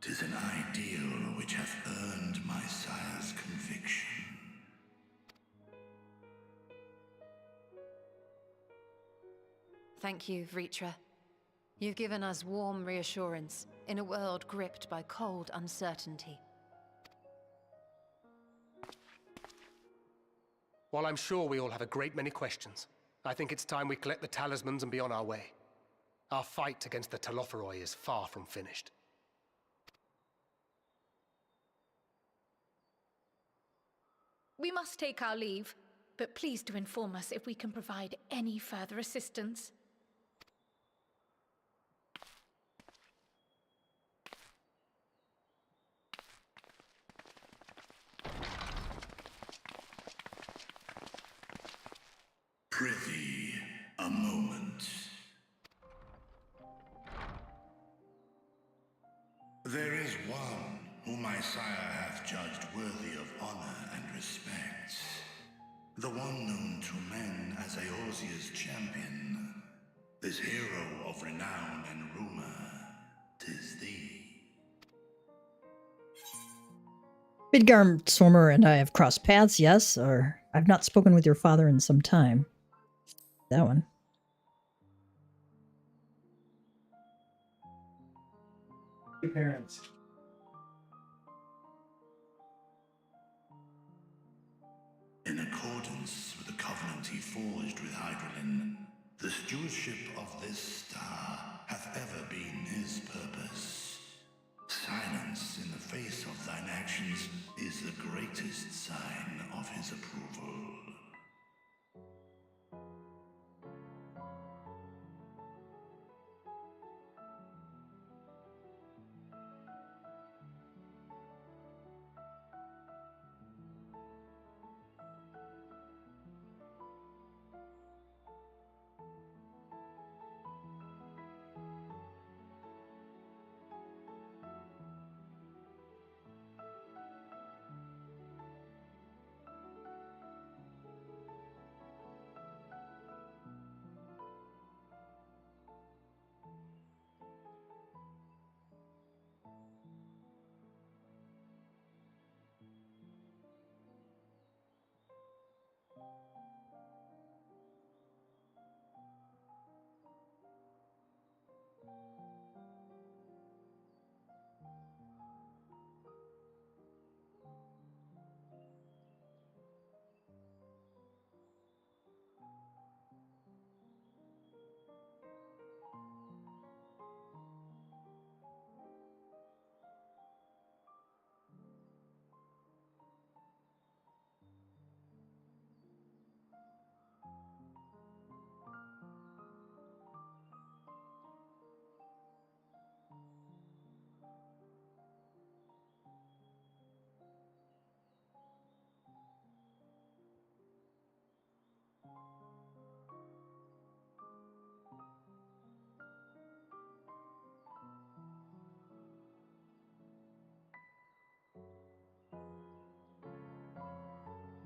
'tis an ideal which hath earned my sire's conviction. Thank you, Vritra. You've given us warm reassurance in a world gripped by cold uncertainty. While I'm sure we all have a great many questions, I think it's time we collect the talismans and be on our way. Our fight against the Telophoroi is far from finished. We must take our leave, but please do inform us if we can provide any further assistance. Prithee, a moment. There is one whom my sire hath judged worthy of honor and respect. The one known to men as Eorzea's champion. This hero of renown and rumor, 'tis thee. Midgarm Sormer and I have crossed paths, yes, or I've not spoken with your father in some time. That one. Your parents. In accordance with the covenant he forged with Hydralin, the stewardship of this star hath ever been his purpose. Silence in the face of thine actions is the greatest sign of his approval.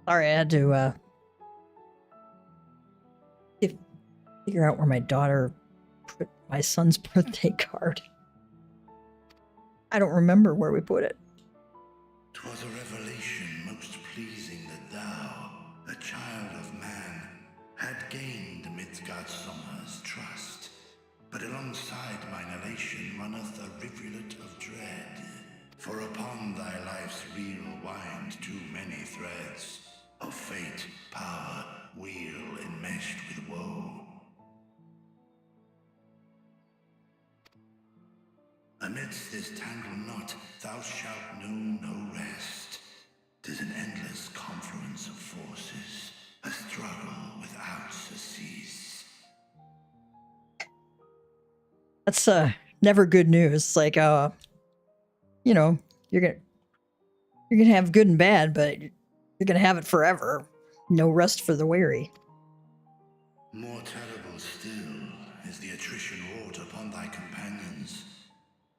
Sorry, I had to figure out where my daughter put my son's birthday card. I don't remember where we put it. 'Twas a revelation most pleasing that thou, a child of man, had gained Midgardsormr's trust. But alongside mine elation runneth a rivulet of dread. For upon thy life's reel wind too many threads of fate, power, wheel enmeshed with woe. Amidst this tangled knot, thou shalt know no rest. 'Tis an endless confluence of forces, a struggle without a cease. That's never good news. Like, you know, you're gonna have good and bad, but you're gonna have it forever. No rest for the weary. More terrible still is the attrition wrought upon thy companions,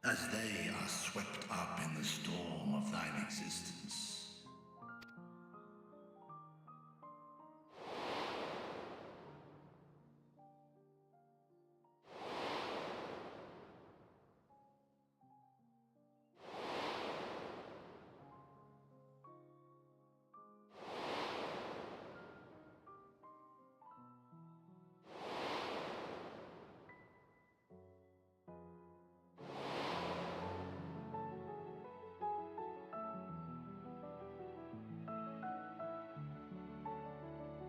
as they are swept up in the storm of thine existence.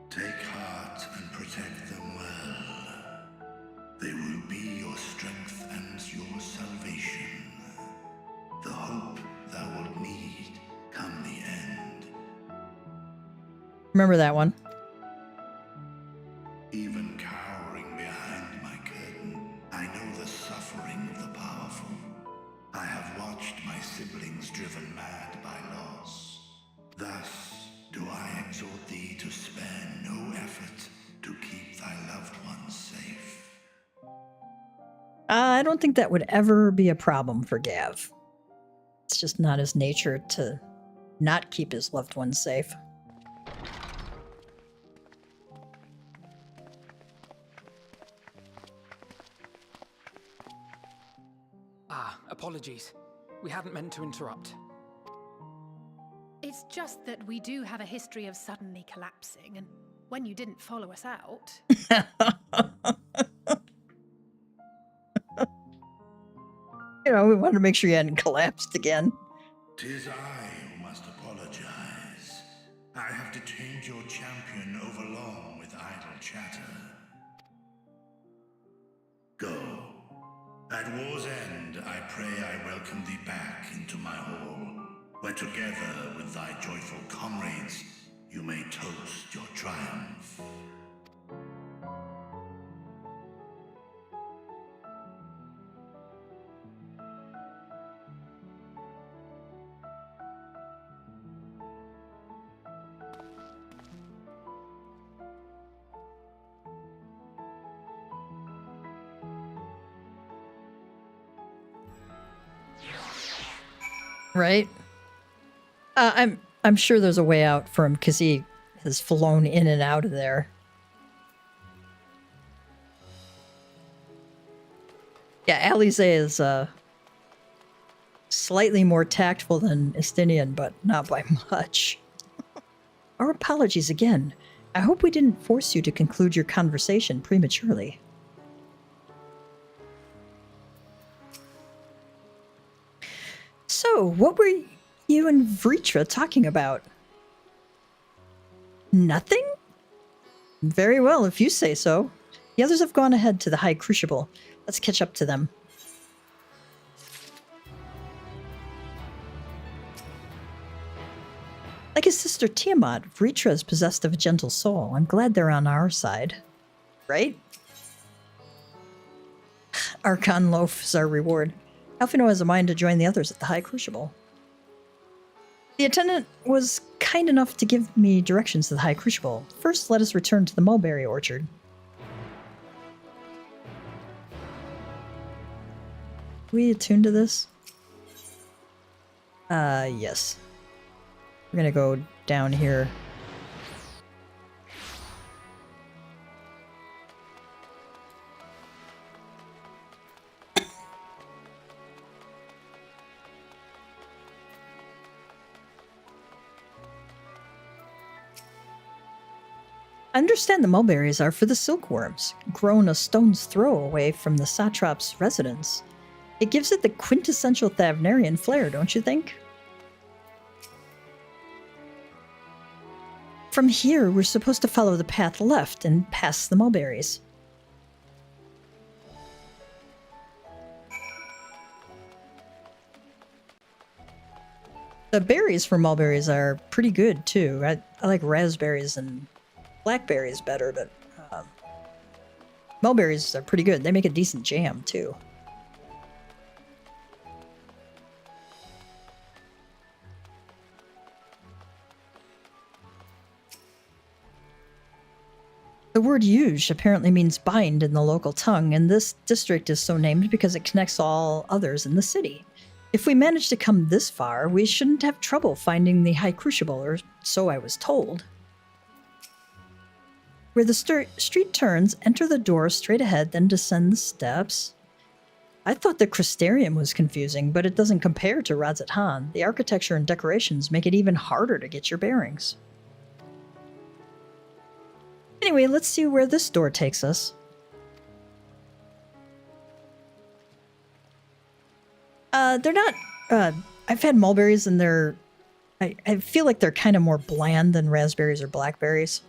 Take heart and protect them well. They will be your strength and your salvation. The hope thou wilt need come the end. Remember that one. Even cowering behind my curtain, I know the suffering of the powerful. I have watched my siblings driven mad by loss. Thus do I exhort thee to spare no effort to keep thy loved ones safe. I don't think that would ever be a problem for Gav. It's just not his nature to not keep his loved ones safe. Apologies. We hadn't meant to interrupt. It's just that we do have a history of suddenly collapsing, and when you didn't follow us out... You know, we wanted to make sure you hadn't collapsed again. 'Tis I who must apologize. I have detained your champion overlong with idle chatter. Go. At war's end, I pray I welcome thee back into my hall, where together with thy joyful comrades, you may toast your triumph. Right? I'm sure there's a way out for him because he has flown in and out of there. Yeah, Alize is slightly more tactful than Estinian, but not by much. Our apologies again. I hope we didn't force you to conclude your conversation prematurely. So, what were you and Vritra talking about? Nothing? Very well, if you say so. The others have gone ahead to the High Crucible. Let's catch up to them. Like his sister Tiamat, Vritra is possessed of a gentle soul. I'm glad they're on our side. Right? Archon Loaf is our reward. Alphino has a mind to join the others at the High Crucible. The attendant was kind enough to give me directions to the High Crucible. First, let us return to the mulberry orchard. We attuned to this? Yes. We're gonna go down here. I understand the mulberries are for the silkworms, grown a stone's throw away from the satrap's residence. It gives it the quintessential Thavnarian flair, don't you think? From here, we're supposed to follow the path left and pass the mulberries. The berries for mulberries are pretty good, too. I like raspberries and blackberries better, but mulberries are pretty good. They make a decent jam, too. The word "yuge" apparently means bind in the local tongue, and this district is so named because it connects all others in the city. If we manage to come this far, we shouldn't have trouble finding the High Crucible, or so I was told. Where the street turns, enter the door straight ahead, then descend the steps. I thought the Crystarium was confusing, but it doesn't compare to Razat Han. The architecture and decorations make it even harder to get your bearings. Anyway, let's see where this door takes us. They're not... I've had mulberries and they're... I feel like they're kind of more bland than raspberries or blackberries.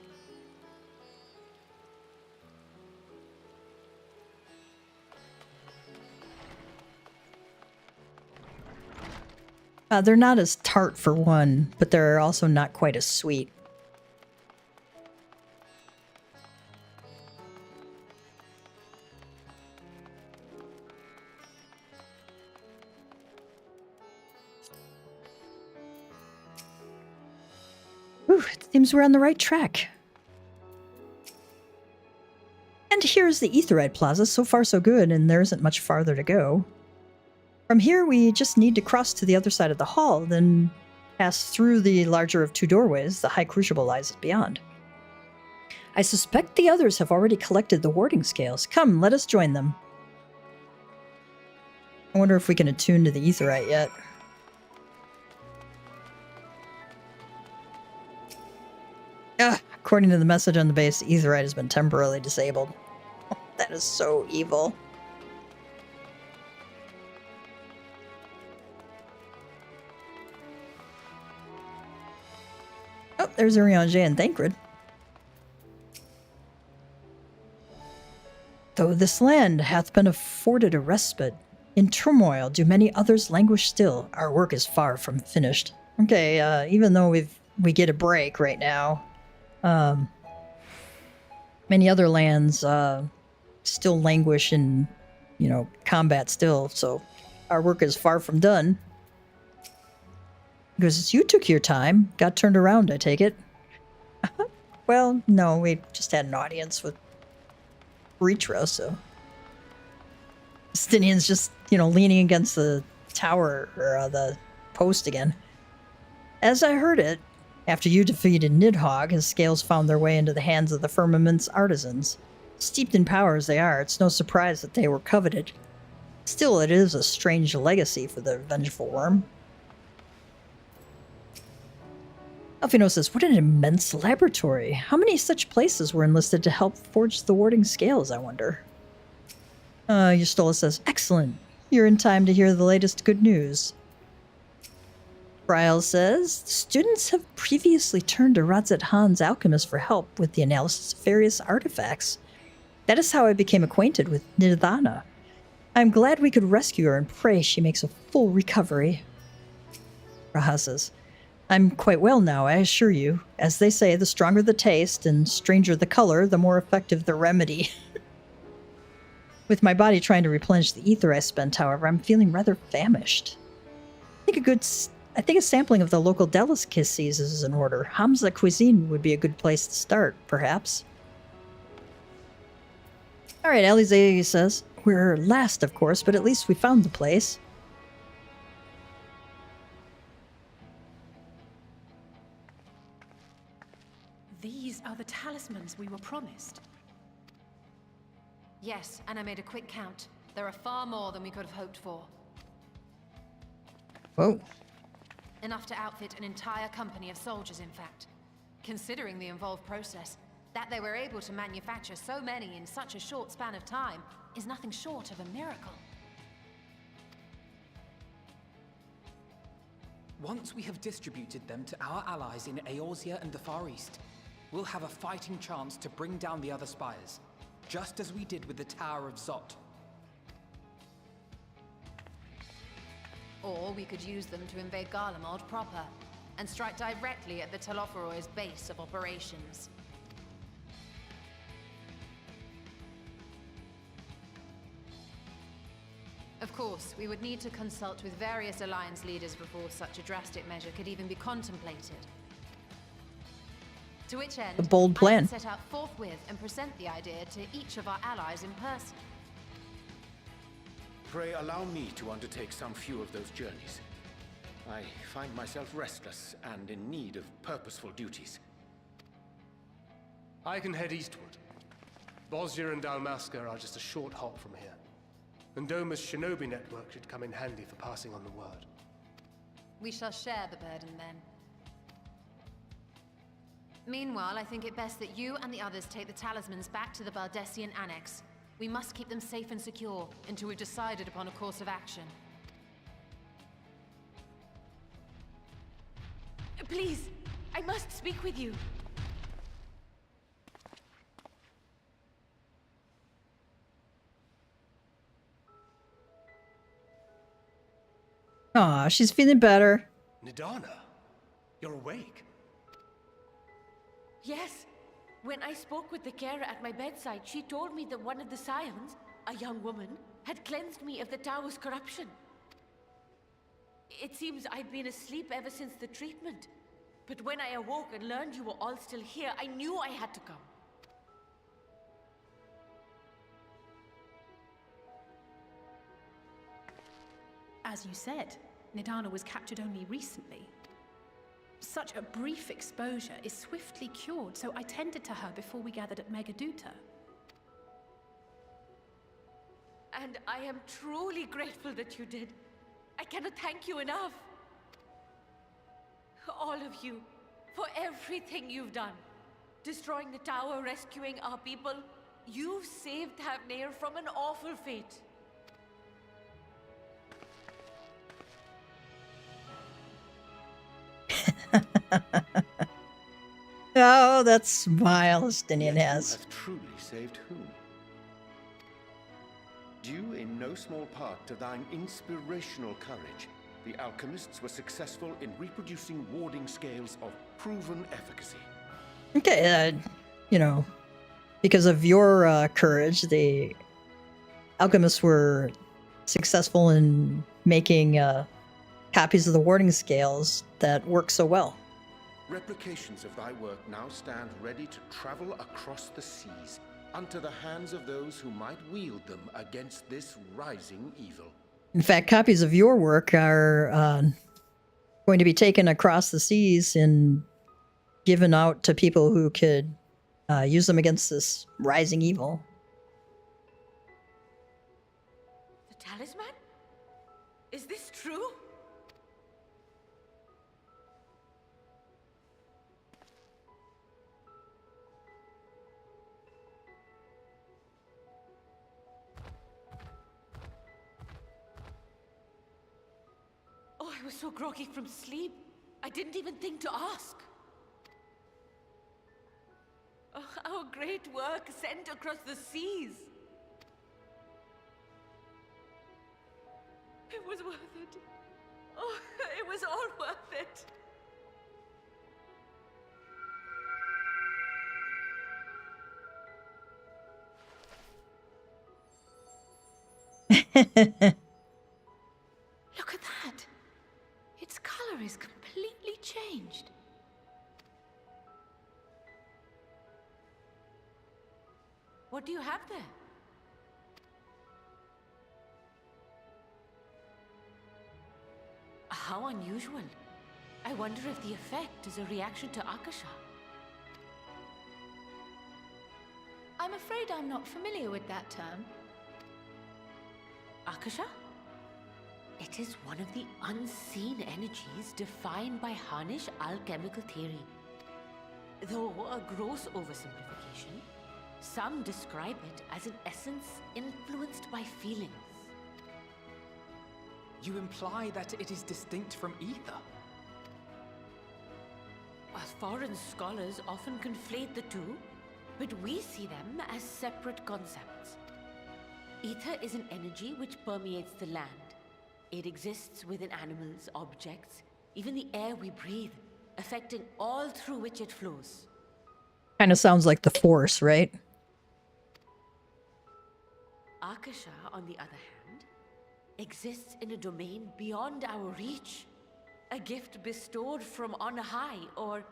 They're not as tart for one, but they're also not quite as sweet. Ooh, it seems we're on the right track. And here's the Aetheryte Plaza. So far so good, and there isn't much farther to go. From here, we just need to cross to the other side of the hall, then pass through the larger of two doorways. The High Crucible lies beyond. I suspect the others have already collected the warding scales. Come, let us join them. I wonder if we can attune to the Aetheryte yet. According to the message on the base, the Aetheryte has been temporarily disabled. That is so evil. Oh, there's Urianger and Thancred. Though this land hath been afforded a respite, in turmoil do many others languish still. Our work is far from finished. Okay, even though we get a break right now, many other lands still languish in, combat still. So our work is far from done. Because you took your time, got turned around, I take it. Well, no, we just had an audience with Retra, so. Stinian's just, leaning against the tower, or the post again. As I heard it, after you defeated Nidhogg, his scales found their way into the hands of the firmament's artisans. Steeped in power as they are, it's no surprise that they were coveted. Still, it is a strange legacy for the vengeful worm. Alfino says, what an immense laboratory. How many such places were enlisted to help forge the warding scales, I wonder? Yustola says, excellent. You're in time to hear the latest good news. Brial says, students have previously turned to Radzet Han's alchemist for help with the analysis of various artifacts. That is how I became acquainted with Nidhana. I'm glad we could rescue her and pray she makes a full recovery. Raha says, I'm quite well now, I assure you. As they say, the stronger the taste and stranger the color, the more effective the remedy. With my body trying to replenish the ether I spent, however, I'm feeling rather famished. I think a sampling of the local delicacies is in order. Hamza cuisine would be a good place to start, perhaps. All right, Alize says, we're last, of course, but at least we found the place. These are the talismans we were promised. Yes, and I made a quick count. There are far more than we could have hoped for. Whoa. Enough to outfit an entire company of soldiers, in fact. Considering the involved process, that they were able to manufacture so many in such a short span of time is nothing short of a miracle. Once we have distributed them to our allies in Eorzea and the Far East, we'll have a fighting chance to bring down the other spires, just as we did with the Tower of Zot. Or we could use them to invade Garlemald proper, and strike directly at the Telophoroid's base of operations. Of course, we would need to consult with various Alliance leaders before such a drastic measure could even be contemplated. To which end, a bold plan. I set out forthwith and present the idea to each of our allies in person. Pray allow me to undertake some few of those journeys. I find myself restless and in need of purposeful duties. I can head eastward. Bosnia and Dalmasca are just a short hop from here. And Doma's shinobi network should come in handy for passing on the word. We shall share the burden then. Meanwhile, I think it best that you and the others take the talismans back to the Baldessian Annex. We must keep them safe and secure until we've decided upon a course of action. Please, I must speak with you. Aw, she's feeling better. Nidana, you're awake. Yes. When I spoke with the carer at my bedside, she told me that one of the scions, a young woman, had cleansed me of the tower's corruption. It seems I'd been asleep ever since the treatment. But when I awoke and learned you were all still here, I knew I had to come. As you said, Nidana was captured only recently. Such a brief exposure is swiftly cured, so I tended to her before we gathered at Megaduta. And I am truly grateful that you did. I cannot thank you enough. All of you, for everything you've done. Destroying the tower, rescuing our people. You've saved Thavnair from an awful fate. Oh, that smile Estinian has. Have truly saved whom? Due in no small part to thine inspirational courage, the alchemists were successful in reproducing warding scales of proven efficacy. Okay, you know, because of your courage, the alchemists were successful in making copies of the warding scales that work so well. Replications of thy work now stand ready to travel across the seas, unto the hands of those who might wield them against this rising evil. In fact, copies of your work are going to be taken across the seas and given out to people who could use them against this rising evil. The talisman? Is this true? Oh, I was so groggy from sleep. I didn't even think to ask. Oh, our great work sent across the seas. It was worth it. Oh, it was all worth it. Look at that. Its color is completely changed. What do you have there? How unusual. I wonder if the effect is a reaction to Akasha. I'm afraid I'm not familiar with that term. Akasha? It is one of the unseen energies defined by Harnish alchemical theory. Though a gross oversimplification, some describe it as an essence influenced by feelings. You imply that it is distinct from ether? Foreign scholars often conflate the two, but we see them as separate concepts. Ether is an energy which permeates the land. It exists within animals, objects, even the air we breathe, affecting all through which it flows. Kind of sounds like the Force, right? Akasha, on the other hand, exists in a domain beyond our reach. A gift bestowed from on high, or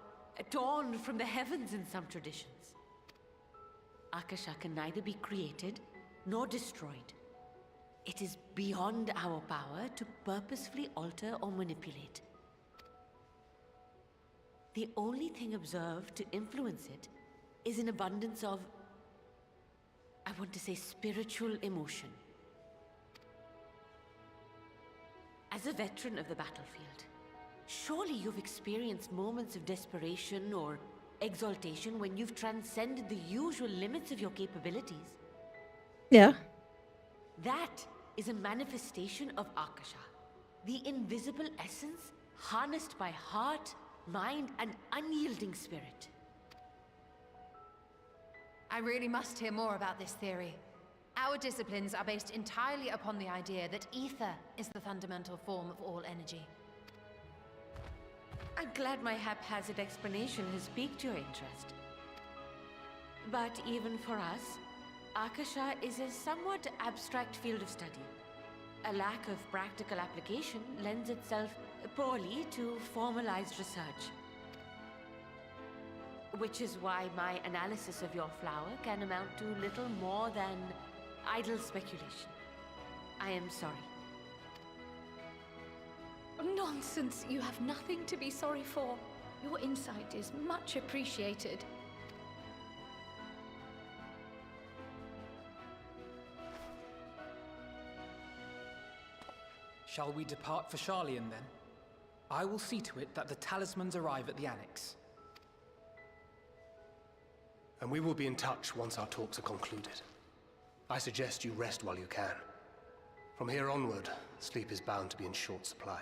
torn from the heavens in some traditions. Akasha can neither be created nor destroyed. It is beyond our power to purposefully alter or manipulate. The only thing observed to influence it is an abundance of, I want to say, spiritual emotion. As a veteran of the battlefield, surely you've experienced moments of desperation or exaltation when you've transcended the usual limits of your capabilities. Yeah. That is a manifestation of Akasha, the invisible essence harnessed by heart, mind, and unyielding spirit. I really must hear more about this theory. Our disciplines are based entirely upon the idea that ether is the fundamental form of all energy. I'm glad my haphazard explanation has piqued your interest. But even for us, Akasha is a somewhat abstract field of study. A lack of practical application lends itself poorly to formalized research. Which is why my analysis of your flower can amount to little more than idle speculation. I am sorry. Nonsense! You have nothing to be sorry for. Your insight is much appreciated. Shall we depart for Charlian then? I will see to it that the talismans arrive at the Annex. And we will be in touch once our talks are concluded. I suggest you rest while you can. From here onward, sleep is bound to be in short supply.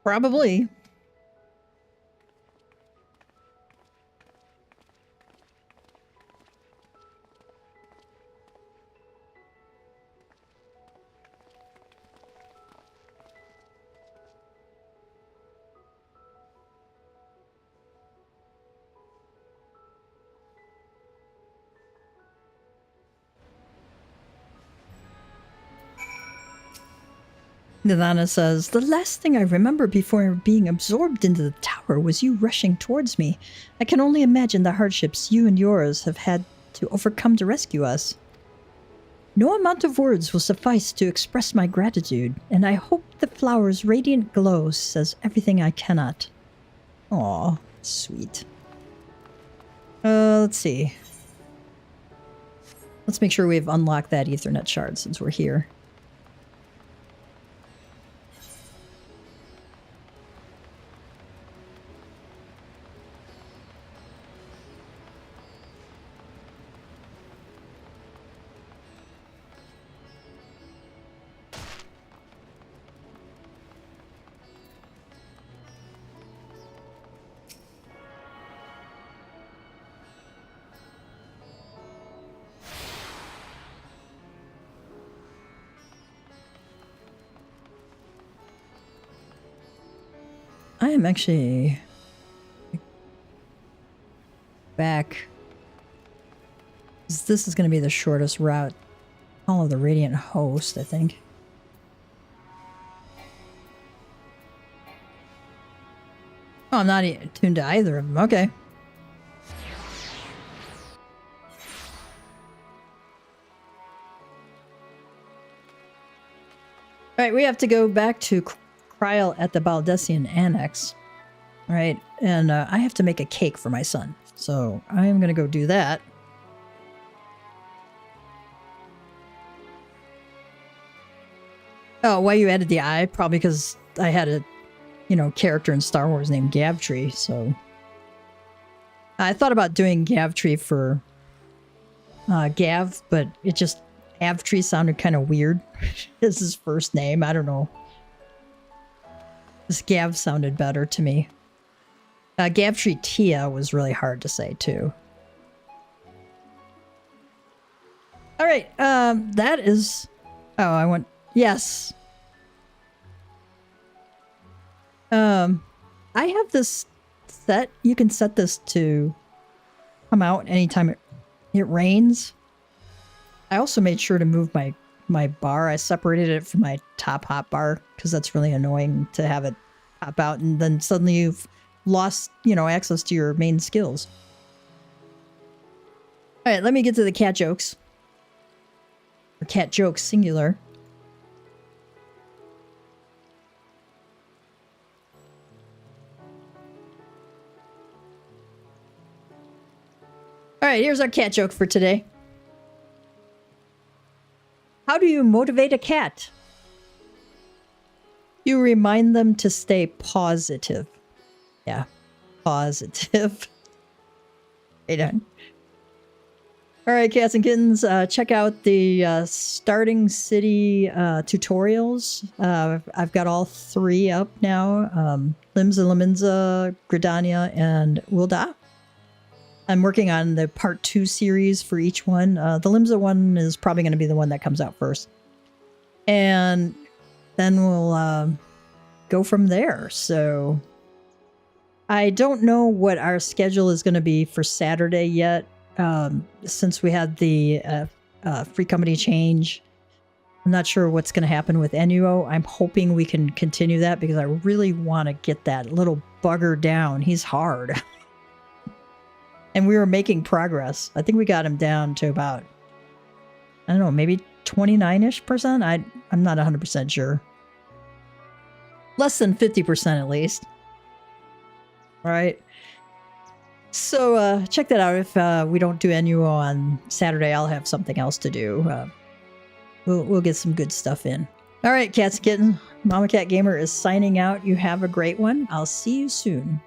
Probably. Nidana says, the last thing I remember before being absorbed into the tower was you rushing towards me. I can only imagine the hardships you and yours have had to overcome to rescue us. No amount of words will suffice to express my gratitude, and I hope the flower's radiant glow says everything I cannot. Aw, sweet. Let's see. Let's make sure we've unlocked that Ethernet shard since we're here. I am actually back. This is going to be the shortest route. Follow the Radiant Host, I think. Oh, I'm not tuned to either of them. Okay. Alright, we have to go back to Kryl at the Baldessian Annex. Right, and I have to make a cake for my son. So I am going to go do that. Oh, why you added the I? Probably because I had a, character in Star Wars named Gavtree, so... I thought about doing Gavtree for Gav, but it just... Avtree sounded kind of weird. Is his first name. I don't know. This Gav sounded better to me. Gavtree Tia was really hard to say, too. Alright, that is... Oh, I went... Yes. I have this set. You can set this to come out anytime it rains. I also made sure to move my bar. I separated it from my top hot bar because that's really annoying to have it pop out and then suddenly you've lost, access to your main skills. All right, let me get to the cat jokes. Or cat jokes, singular. All right, here's our cat joke for today. How do you motivate a cat? You remind them to stay positive. Yeah, positive. Right on. All right, cats and kittens, check out the starting city tutorials. I've got all 3 up now. Limsa, Laminza, Gridania, and Wilda. I'm working on the part 2 series for each one. The Limsa one is probably going to be the one that comes out first. And then we'll go from there. So I don't know what our schedule is going to be for Saturday yet. Since we had the free company change, I'm not sure what's going to happen with NUO. I'm hoping we can continue that because I really want to get that little bugger down. He's hard. And we were making progress. I think we got him down to about, I don't know, maybe 29-ish%. I'm not 100% sure. Less than 50% at least. All right. So check that out. If we don't do NUO on Saturday, I'll have something else to do. We'll get some good stuff in. All right, cats and kittens. Mama Cat Gamer is signing out. You have a great one. I'll see you soon.